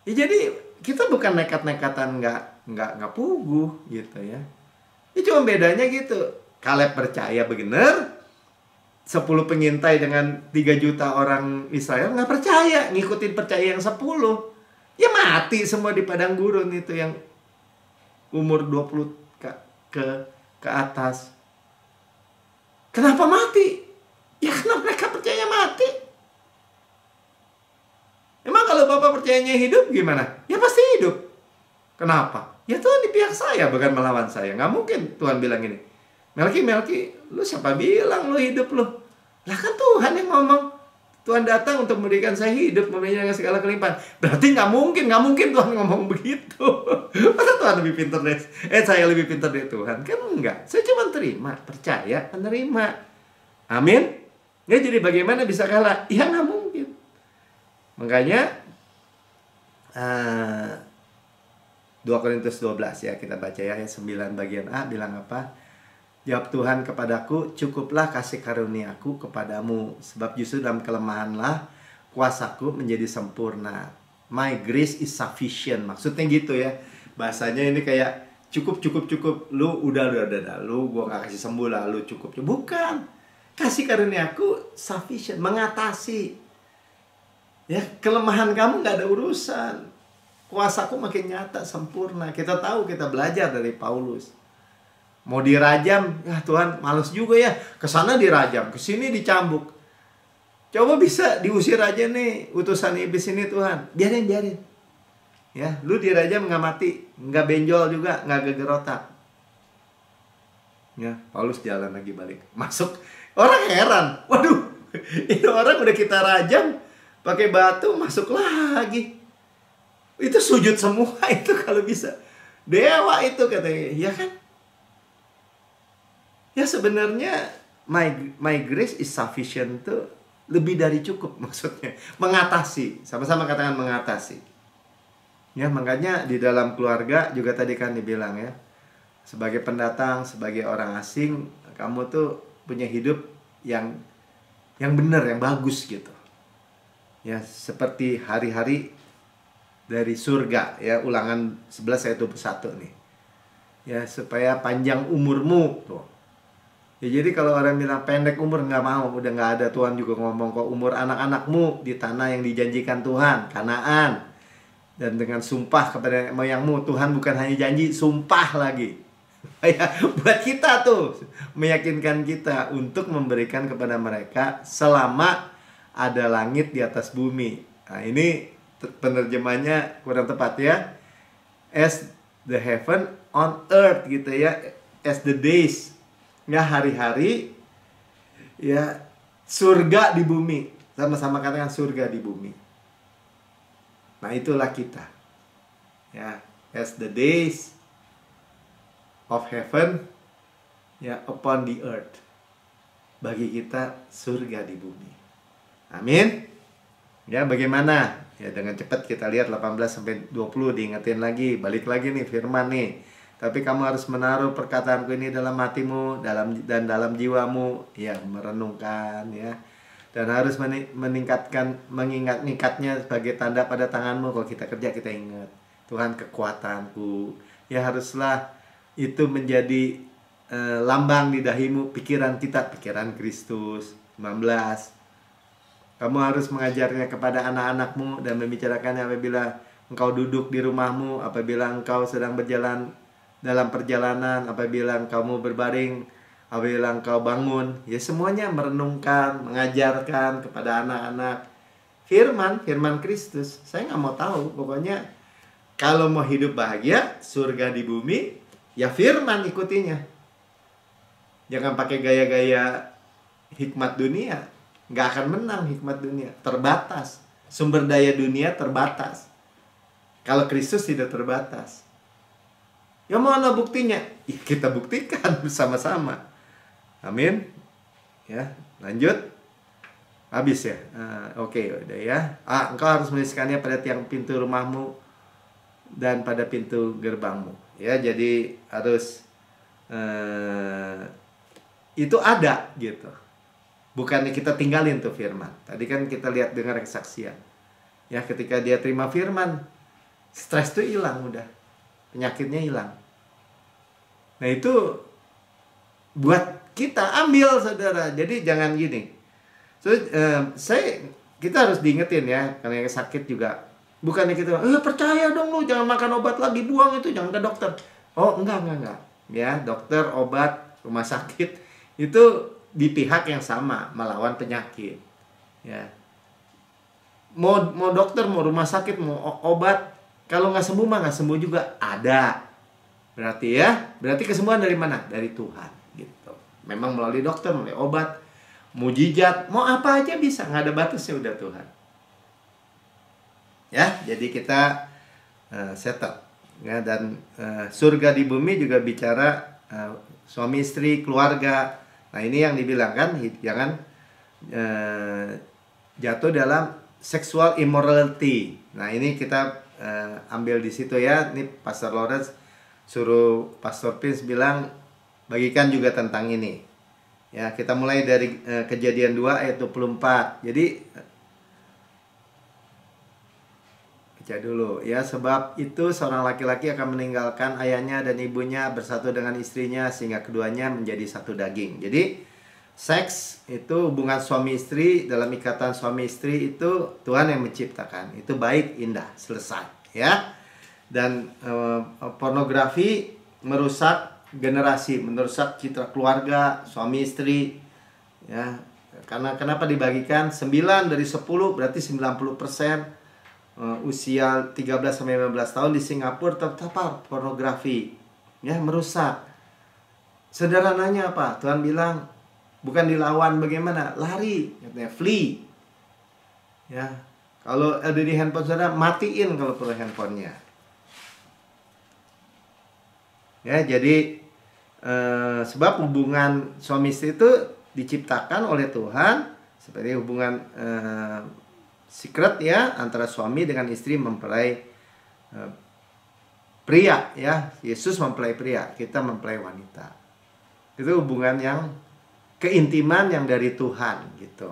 Speaker 1: Ya, jadi kita bukan nekat-nekatan nggak puguh gitu ya. Ini cuma bedanya gitu. Kaleb percaya benar. 10 pengintai dengan 3 juta orang Israel nggak percaya, ngikutin percaya yang 10. Ya mati semua di padang gurun itu yang umur 20 ke atas. Kenapa mati? Ya karena mereka percaya mati. Emang kalau Bapak percayanya hidup gimana? Ya pasti hidup. Kenapa? Ya Tuhan di pihak saya, bukan melawan saya. Nggak mungkin Tuhan bilang ini, Melki, lu siapa bilang lu hidup lu? Lah kan Tuhan yang ngomong. Tuhan datang untuk memberikan saya hidup, memberikan segala kelimpahan. Berarti nggak mungkin Tuhan ngomong begitu. Masa Tuhan lebih pintar dari saya lebih pintar dari Tuhan? Kan enggak. Saya cuma terima, percaya, menerima. Amin. Ya jadi bagaimana bisa kalah? Ya nggak mungkin. Makanya 2 Korintus 12 ya, kita baca ya, ayat 9 bagian A bilang apa? Jawab Tuhan kepadaku, cukuplah kasih karuniaku kepadamu, sebab justru dalam kelemahanlah kuasaku menjadi sempurna. My grace is sufficient. Maksudnya gitu ya. Bahasanya ini kayak cukup. Lu udah. Lu gua gak kasih sembuh lah, lu cukup. Bukan. Kasih karuniaku sufficient, mengatasi. Ya, kelemahan kamu gak ada urusan. Kuasaku makin nyata, sempurna. Kita tahu, kita belajar dari Paulus. Mau dirajam, ya Tuhan males juga ya. Kesana dirajam, kesini dicambuk. Coba bisa diusir aja nih utusan iblis ini Tuhan. Biarin. Ya, lu dirajam nggak mati, nggak benjol juga, nggak geger otak. Ya, Paulus jalan lagi balik, masuk. Orang heran, waduh, ini orang udah kita rajam pakai batu, masuk lagi. Itu sujud semua itu kalau bisa. Dewa itu katanya, ya kan? Ya sebenarnya my grace is sufficient tuh lebih dari cukup, maksudnya mengatasi, sama-sama katakan mengatasi. Ya, makanya di dalam keluarga juga tadi kan dibilang ya, sebagai pendatang, sebagai orang asing, kamu tuh punya hidup yang benar, yang bagus gitu. Ya, seperti hari-hari dari surga ya, Ulangan 11 ayat 21 nih. Ya, supaya panjang umurmu tuh. Ya, jadi kalau orang bilang pendek umur, nggak mau, udah nggak ada. Tuhan juga ngomong kok, umur anak-anakmu di tanah yang dijanjikan Tuhan, Kanaan. Dan dengan sumpah kepada moyangmu, Tuhan bukan hanya janji, sumpah lagi. Ya, buat kita tuh, meyakinkan kita untuk memberikan kepada mereka selama ada langit di atas bumi. Nah, ini penerjemahnya kurang tepat ya. As the heaven on earth gitu ya. As the days, ya hari-hari, ya surga di bumi. Sama-sama katakan surga di bumi. Nah, itulah kita. Ya, as the days of heaven, ya, upon the earth. Bagi kita surga di bumi. Amin. Ya, bagaimana? Ya, dengan cepat kita lihat 18-20, diingetin lagi, balik lagi nih firman nih. Tapi kamu harus menaruh perkataanku ini dalam hatimu, dan dalam jiwamu, ya, merenungkan ya. Dan harus mengingat-ingatnya sebagai tanda pada tanganmu. Kalau kita kerja, kita ingat, Tuhan kekuatanku. Ya, haruslah itu menjadi lambang di dahimu, pikiran kita, pikiran Kristus. 19. Kamu harus mengajarnya kepada anak-anakmu dan membicarakannya apabila engkau duduk di rumahmu, apabila engkau sedang berjalan dalam perjalanan, apabila engkau berbaring, apabila engkau bangun. Ya, semuanya merenungkan, mengajarkan kepada anak-anak firman Kristus. Saya nggak mau tahu, pokoknya kalau mau hidup bahagia, surga di bumi, ya firman ikutinya. Jangan pakai gaya-gaya hikmat dunia. Nggak akan menang hikmat dunia, terbatas. Sumber daya dunia terbatas. Kalau Kristus tidak terbatas. Ya, mana buktinya? Ya, kita buktikan bersama-sama. Amin. Ya, lanjut. Habis ya. Oke, udah ya. Engkau harus menuliskannya pada tiang pintu rumahmu dan pada pintu gerbangmu. Ya, jadi harus itu ada gitu. Bukannya kita tinggalin tuh firman. Tadi kan kita lihat dengar kesaksian. Ya, ketika dia terima firman, stres tuh hilang udah. Penyakitnya hilang. Nah, itu buat kita ambil, saudara. Jadi jangan gini. Kita harus diingetin ya, karena yang sakit juga. Bukannya kita, percaya dong lu, jangan makan obat lagi, buang itu, jangan ke dokter. Oh, enggak. Ya, dokter, obat, rumah sakit itu di pihak yang sama melawan penyakit. Ya. Mau dokter, mau rumah sakit, mau obat, kalau nggak sembuh mah nggak sembuh juga, ada. Berarti kesembuhan dari mana? Dari Tuhan gitu. Memang melalui dokter, melalui obat, mujizat, mau apa aja bisa, nggak ada batasnya udah Tuhan. Ya, jadi kita settle. Ya, dan surga di bumi juga bicara suami istri, keluarga. Nah, ini yang dibilang kan, jangan jatuh dalam sexual immorality. Nah, ini kita ambil di situ ya. Ini Pastor Lawrence suruh Pastor Prince bilang, bagikan juga tentang ini. Ya, kita mulai dari Kejadian 2 ayat 24. Jadi baca dulu ya. Sebab itu seorang laki-laki akan meninggalkan ayahnya dan ibunya, bersatu dengan istrinya, sehingga keduanya menjadi satu daging. Jadi seks itu hubungan suami istri, dalam ikatan suami istri itu Tuhan yang menciptakan. Itu baik, indah, selesai ya. Dan pornografi merusak generasi, merusak citra keluarga suami istri ya. Karena kenapa dibagikan 9 dari 10, berarti 90% usia 13-15 tahun di Singapura terpapar pornografi ya, merusak. Saudara nanya apa? Tuhan bilang bukan dilawan, bagaimana? Lari, katanya flee. Ya, kalau ada di handphone saudara, matiin kalau perlu handphonenya. Ya, jadi sebab hubungan suami istri itu diciptakan oleh Tuhan seperti hubungan secret ya antara suami dengan istri mempelai pria ya. Yesus mempelai pria, kita mempelai wanita. Itu hubungan yang keintiman yang dari Tuhan gitu.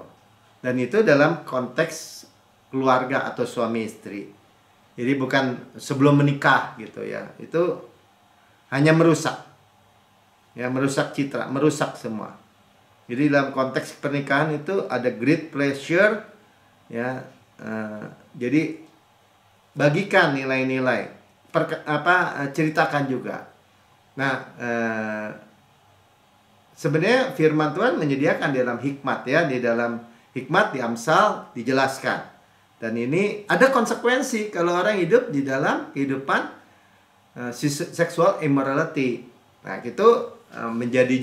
Speaker 1: Dan itu dalam konteks keluarga atau suami istri. Jadi bukan sebelum menikah gitu ya. Itu hanya merusak. Ya, merusak citra, merusak semua. Jadi dalam konteks pernikahan itu ada great pleasure ya. Jadi bagikan nilai-nilai, ceritakan juga. Nah, sebenarnya firman Tuhan menyediakan dalam hikmat ya, di dalam hikmat di Amsal dijelaskan. Dan ini ada konsekuensi kalau orang hidup di dalam kehidupan sexual immorality. Nah, itu menjadi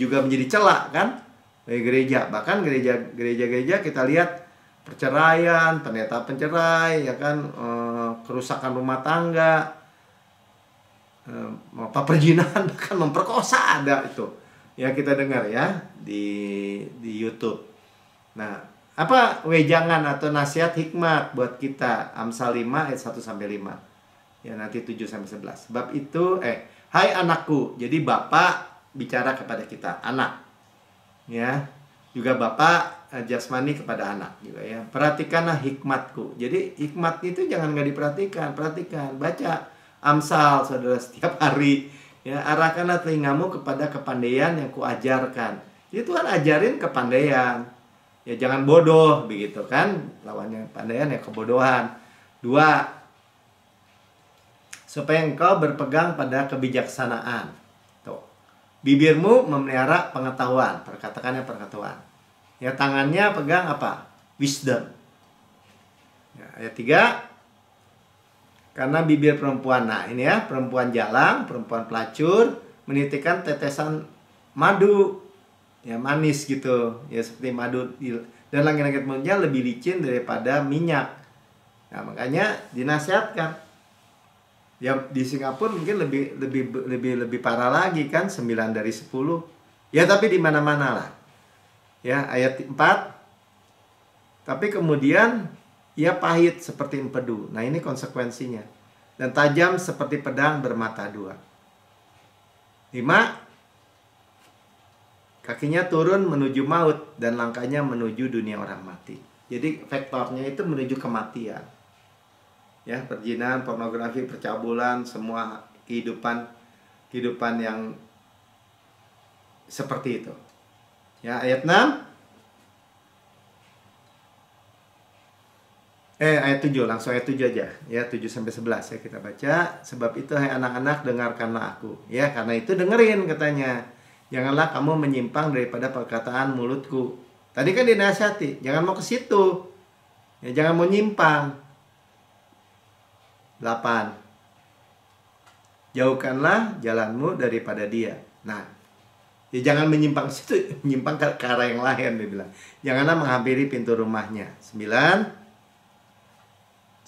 Speaker 1: celak kan bagi gereja. Bahkan gereja-gereja kita lihat perceraian, pendeta pencerai, ya kan, kerusakan rumah tangga, perzinahan, bahkan memperkosa ada itu. Ya kita dengar ya di YouTube. Nah, apa wejangan atau nasihat hikmat buat kita? Amsal 5 ayat 1 sampai 5. Ya nanti 7 sampai 11. Sebab itu hai anakku. Jadi Bapak bicara kepada kita, anak. Ya. Juga Bapak jasmani kepada anak juga ya. Perhatikanlah hikmatku. Jadi hikmat itu jangan nggak diperhatikan, perhatikan, baca Amsal saudara setiap hari. Ya, arahkanlah telingamu kepada kepandaian yang kuajarkan. Jadi Tuhan ajarin kepandaian. Ya jangan bodoh begitu kan. Lawannya kepandaian ya kebodohan. 2. Supaya engkau berpegang pada kebijaksanaan. Tuh. Bibirmu memelihara pengetahuan. Perkatakannya pengetahuan. Ya tangannya pegang apa? Wisdom. Ya, ayat 3. Karena bibir perempuan, nah ini ya, perempuan jalang, perempuan pelacur, menitikkan tetesan madu, ya manis gitu, ya seperti madu, dan langit-langit mulutnya lebih licin daripada minyak. Nah makanya dinasihatkan. Ya di Singapura mungkin lebih parah lagi kan, 9 dari 10. Ya tapi di mana-mana lah. Ya ayat 4. Tapi kemudian ia pahit seperti empedu. Nah ini konsekuensinya. Dan tajam seperti pedang bermata 2. 5. Kakinya turun menuju maut dan langkahnya menuju dunia orang mati. Jadi vektornya itu menuju kematian. Ya, perzinahan, pornografi, percabulan, semua kehidupan yang seperti itu. Ya, ayat 6. Ayat 7, langsung ayat 7 aja. Ya, 7 sampai 11 ya kita baca. Sebab itu hai anak-anak dengarkanlah aku. Ya, karena itu dengerin katanya. Janganlah kamu menyimpang daripada perkataan mulutku. Tadi kan dinasihati, jangan mau ke situ. Ya, jangan mau nyimpang. 8. Jauhkanlah jalanmu daripada dia. Nah, ya jangan menyimpang situ, menyimpang ke arah yang lain dia bilang. Janganlah menghampiri pintu rumahnya. 9.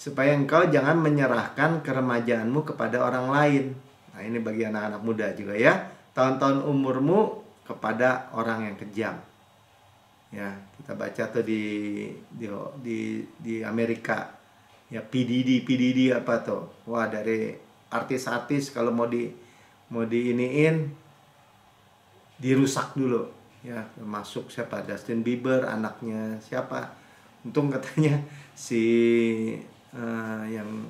Speaker 1: Supaya engkau jangan menyerahkan keremajaanmu kepada orang lain. Nah ini bagi anak-anak muda juga ya. Tahun-tahun umurmu kepada orang yang kejam. Ya kita baca tuh di Amerika. Ya PDD apa tuh. Wah dari artis-artis kalau mau diiniin dirusak dulu. Ya masuk siapa? Justin Bieber, anaknya siapa? Untung katanya si yang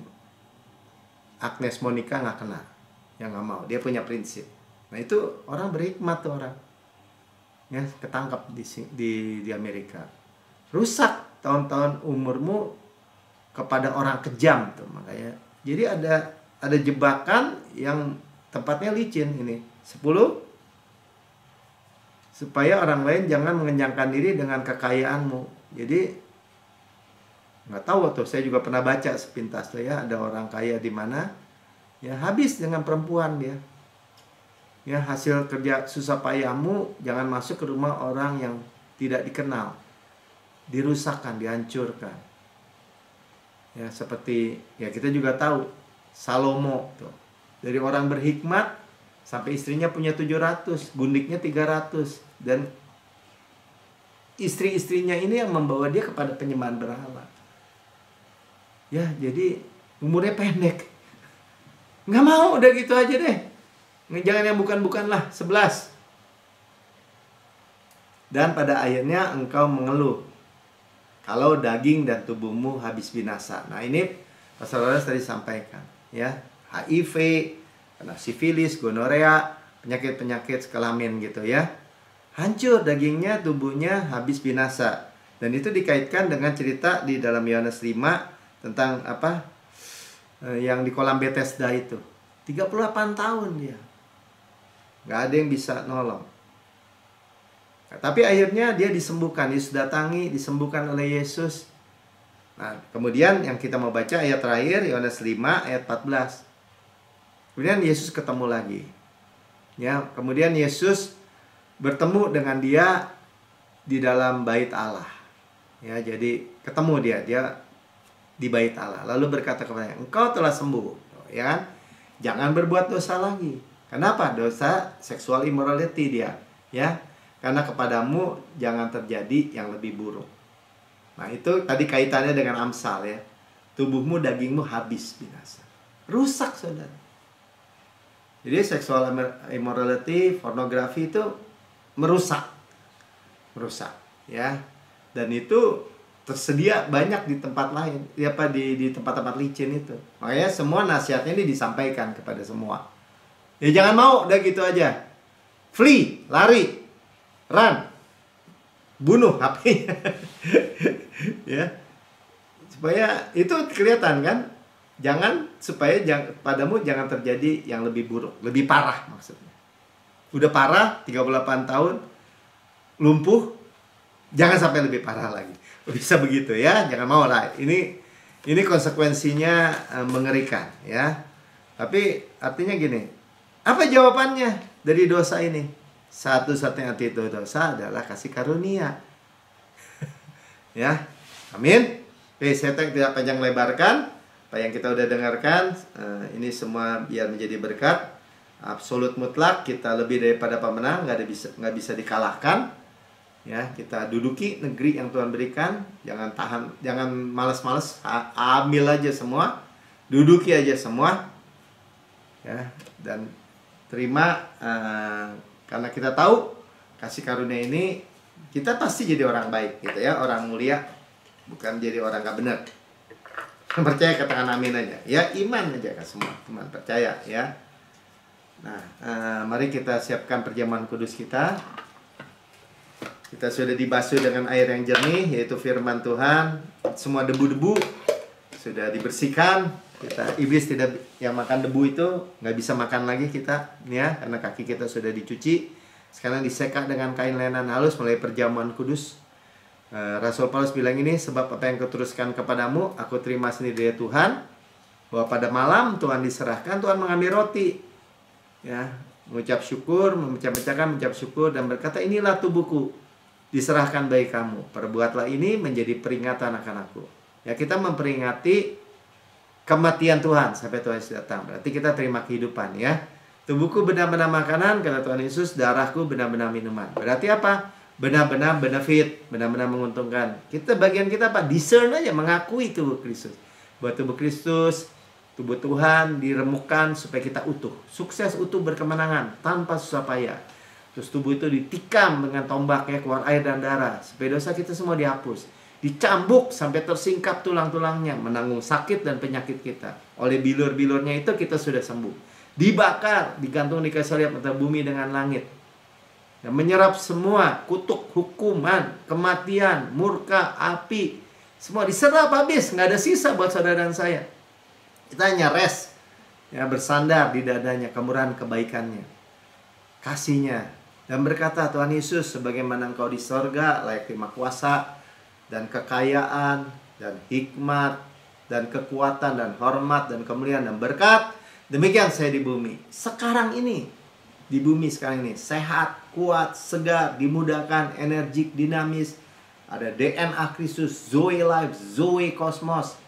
Speaker 1: Agnes Monica nggak kena, yang nggak mau, dia punya prinsip. Nah itu orang berhikmat tuh orang, ya ketangkap di Amerika. Rusak tahun-tahun umurmu kepada orang kejam tuh makanya. Jadi ada jebakan yang tempatnya licin ini. 10. Supaya orang lain jangan mengenyangkan diri dengan kekayaanmu. Jadi nggak tahu tuh, saya juga pernah baca sepintas tuh ya, ada orang kaya di mana ya habis dengan perempuan dia. Ya hasil kerja susah payahmu jangan masuk ke rumah orang yang tidak dikenal. Dirusakkan, dihancurkan. Ya seperti ya kita juga tahu Salomo tuh. Dari orang berhikmat sampai istrinya punya 700, gundiknya 300 dan istri-istrinya ini yang membawa dia kepada penyembahan berhala. Ya, jadi umurnya pendek. Nggak mau, udah gitu aja deh. Jangan yang bukan-bukan lah, 11. Dan pada akhirnya engkau mengeluh kalau daging dan tubuhmu habis binasa. Nah, ini Pastor Lawrence tadi sampaikan, ya. HIV, kena sifilis, gonorea, penyakit-penyakit kelamin gitu ya. Hancur dagingnya, tubuhnya habis binasa. Dan itu dikaitkan dengan cerita di dalam Yohanes 5 tentang apa? Yang di kolam Bethesda itu. 38 tahun dia. Nggak ada yang bisa nolong. Nah, tapi akhirnya dia disembuhkan, Yesus datangi, disembuhkan oleh Yesus. Nah, kemudian yang kita mau baca ayat terakhir, Yohanes 5 ayat 14. Kemudian Yesus ketemu lagi. Ya, kemudian Yesus bertemu dengan dia di dalam bait Allah. Ya, jadi ketemu dia di bait Allah. Lalu berkata kepadanya, engkau telah sembuh, ya kan? Jangan berbuat dosa lagi. Kenapa? Dosa seksual immorality dia, ya. Karena kepadamu jangan terjadi yang lebih buruk. Nah, itu tadi kaitannya dengan Amsal ya. Tubuhmu, dagingmu habis binasa. Rusak, saudara. Jadi seksual immorality, pornografi itu merusak, ya. Dan itu tersedia banyak di tempat lain, ya apa di tempat-tempat licin itu. Makanya semua nasihatnya ini disampaikan kepada semua. Ya jangan mau, udah gitu aja. Flee, lari, run, bunuh HP. Ya, supaya itu kelihatan kan. Padamu jangan terjadi yang lebih buruk, lebih parah maksudnya. Udah parah 38 tahun lumpuh, jangan sampai lebih parah lagi. Bisa begitu ya, jangan mau lah. Ini konsekuensinya mengerikan ya. Tapi artinya gini, apa jawabannya dari dosa ini? Satu-satunya antidoto dosa adalah kasih karunia. Ya, amin. Oke, saya tidak panjang lebarkan. Apa yang kita udah dengarkan, ini semua biar menjadi berkat. Absolut mutlak, kita lebih daripada pemenang, nggak bisa dikalahkan. Ya, kita duduki negeri yang Tuhan berikan. Jangan malas-malas, ambil aja semua, duduki aja semua. Ya, dan terima, karena kita tahu kasih karunia ini, kita pasti jadi orang baik, gitu ya, orang mulia, bukan jadi orang nggak benar. Percaya, katakan amin aja. Ya, iman aja kan semua. Iman, percaya ya. Nah, mari kita siapkan perjamuan kudus kita. Kita sudah dibasuh dengan air yang jernih, yaitu firman Tuhan. Semua debu-debu sudah dibersihkan. Iblis tidak yang makan debu itu nggak bisa makan lagi kita, ya, karena kaki kita sudah dicuci. Sekarang diseka dengan kain lenan halus mulai perjamuan kudus. Rasul Paulus bilang ini, sebab apa yang kuteruskan kepadamu, aku terima sendiri dari Tuhan, bahwa pada malam Tuhan diserahkan, Tuhan mengambil roti, ya, mengucap syukur, memecah-mecahkan, mengucap syukur, dan berkata, inilah tubuhku, diserahkan bagi kamu, perbuatlah ini menjadi peringatan akan aku. Ya, kita memperingati kematian Tuhan sampai Tuhan Yesus datang. Berarti kita terima kehidupan, ya. Tubuhku benar-benar makanan, kata Tuhan Yesus, darahku benar-benar minuman. Berarti apa? Benar-benar benefit, benar-benar menguntungkan. Bagian kita apa? Discern aja, mengakui tubuh Kristus. Buat tubuh Kristus, tubuh Tuhan diremukkan supaya kita utuh. Sukses, utuh, berkemenangan, tanpa susah payah. Terus tubuh itu ditikam dengan tombak, ya, keluar air dan darah. Supaya dosa kita semua dihapus. Dicambuk sampai tersingkap tulang-tulangnya, menanggung sakit dan penyakit kita. Oleh bilur-bilurnya itu kita sudah sembuh. Dibakar, digantung di kayu salib antara bumi dengan langit. Dan menyerap semua kutuk, hukuman, kematian, murka, api, semua diserap habis, nggak ada sisa buat saudara dan saya. Kita hanya rest, ya, bersandar di dadanya, kemurahan kebaikannya, kasihnya, dan berkata, Tuhan Yesus, sebagaimana Engkau di sorga layak terima kuasa dan kekayaan dan hikmat dan kekuatan dan hormat dan kemuliaan dan berkat, demikian saya di bumi sekarang ini. Di bumi sekarang ini sehat, kuat, segar, dimudahkan, energik, dinamis. Ada DNA Kristus, Zoe Life, Zoe Kosmos.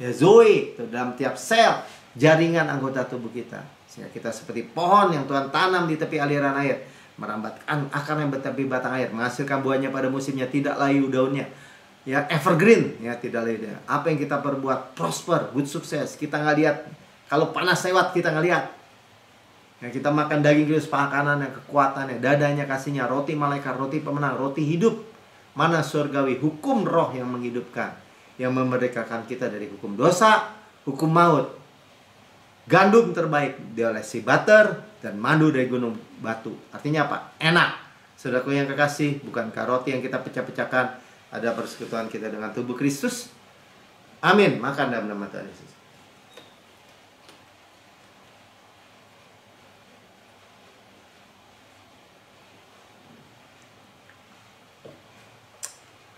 Speaker 1: Ya, Zoe itu dalam tiap sel jaringan anggota tubuh kita. Sehingga kita seperti pohon yang Tuhan tanam di tepi aliran air. merambatkan akar yang bertepi batang air, menghasilkan buahnya pada musimnya, tidak layu daunnya. Ya, evergreen, ya tidak layu daunnya. Apa yang kita perbuat prosper, good sukses. Kita nggak lihat. Kalau panas lewat kita nggak lihat. Ya, kita makan daging Kristus, pakanannya, kekuatannya, dadanya, kasihnya, roti malaikat, roti pemenang, roti hidup, mana surgawi, hukum roh yang menghidupkan, yang memerdekakan kita dari hukum dosa, hukum maut. Gandum terbaik diolesi butter dan madu dari gunung batu. Artinya apa? Enak. Saudaraku yang kekasih, bukankah roti yang kita pecah-pecahkan ada persekutuan kita dengan tubuh Kristus? Amin. Makan dalam nama Tuhan Yesus.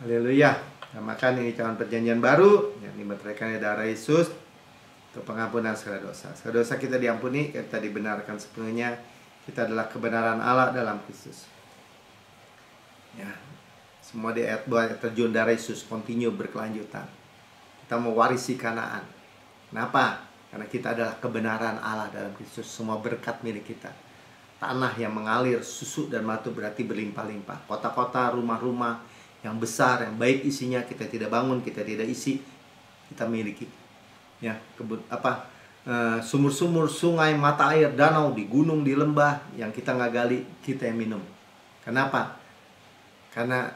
Speaker 1: Haleluya. Nah, makan ini cawan perjanjian baru yang dimeteraikannya darah Yesus untuk pengampunan segala dosa. Segala dosa kita diampuni, kita dibenarkan sepenuhnya. Kita adalah kebenaran Allah dalam Kristus. Ya, semua di ayat 2 terjun darah Yesus, continue berkelanjutan. Kita mewarisi Kanaan. Kenapa? Karena kita adalah kebenaran Allah dalam Kristus. Semua berkat milik kita. Tanah yang mengalir susu dan madu berarti berlimpah-limpah. Kota-kota, rumah-rumah yang besar, yang baik isinya, kita tidak bangun, kita tidak isi, kita miliki. Ya, sumur-sumur, sungai, mata air, danau, di gunung, di lembah, yang kita nggak gali, kita yang minum. Kenapa? Karena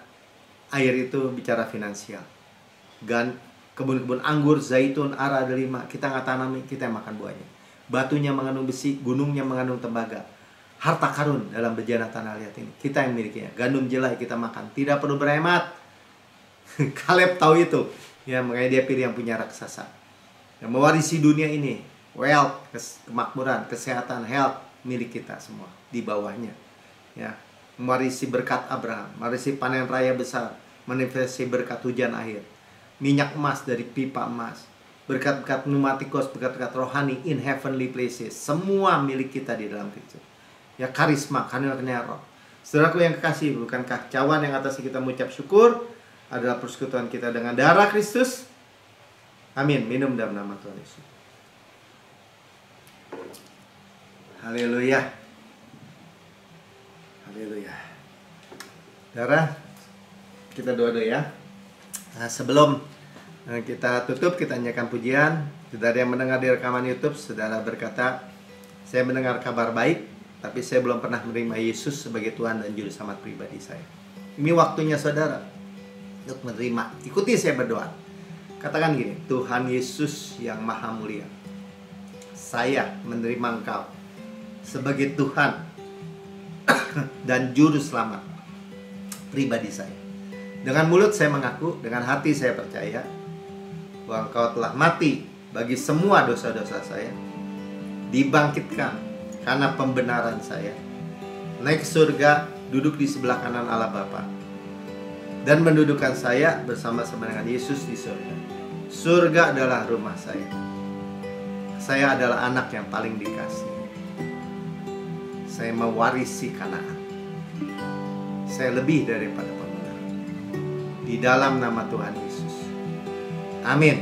Speaker 1: air itu bicara finansial. Kebun-kebun anggur, zaitun, ara, delima, kita nggak tanami, kita yang makan buahnya. Batunya mengandung besi, gunungnya mengandung tembaga. Harta karun dalam bejana tanah liat ini, kita yang milikinya. Gandum jelai kita makan, tidak perlu berhemat. Kaleb tahu itu. Ya, makanya dia pilih yang punya raksasa. Yang mewarisi dunia ini, wealth, kemakmuran, kesehatan, health, milik kita semua di bawahnya. Ya, mewarisi berkat Abraham, mewarisi panen raya besar, manifestasi berkat hujan air, minyak emas dari pipa emas, berkat-berkat pneumatikos, berkat-berkat rohani in heavenly places, semua milik kita di dalam Kristus. Ya, karisma, karunia roh. Saudaraku yang kekasih, bukankah cawan yang atas kita mengucap syukur adalah persekutuan kita dengan darah Kristus? Amin. Minum dalam nama Tuhan Yesus. Haleluya. Haleluya. Darah, kita doa-doa ya. Nah, sebelum kita tutup, kita nyanyikan pujian. Saudara yang mendengar di rekaman YouTube, saudara berkata, saya mendengar kabar baik, tapi saya belum pernah menerima Yesus sebagai Tuhan dan Juru Selamat pribadi saya. Ini waktunya saudara untuk menerima. Ikuti saya berdoa. Katakan gini, Tuhan Yesus yang maha mulia, saya menerima Engkau sebagai Tuhan dan Juru Selamat pribadi saya. Dengan mulut saya mengaku, dengan hati saya percaya bahwa Engkau telah mati bagi semua dosa-dosa saya, dibangkitkan karena pembenaran saya, naik ke surga, duduk di sebelah kanan Allah Bapa, dan mendudukkan saya bersama-sama dengan Yesus di surga. Surga adalah rumah saya. Saya adalah anak yang paling dikasih. Saya mewarisi Kanaan. Saya lebih daripada pemenang. Di dalam nama Tuhan Yesus. Amin.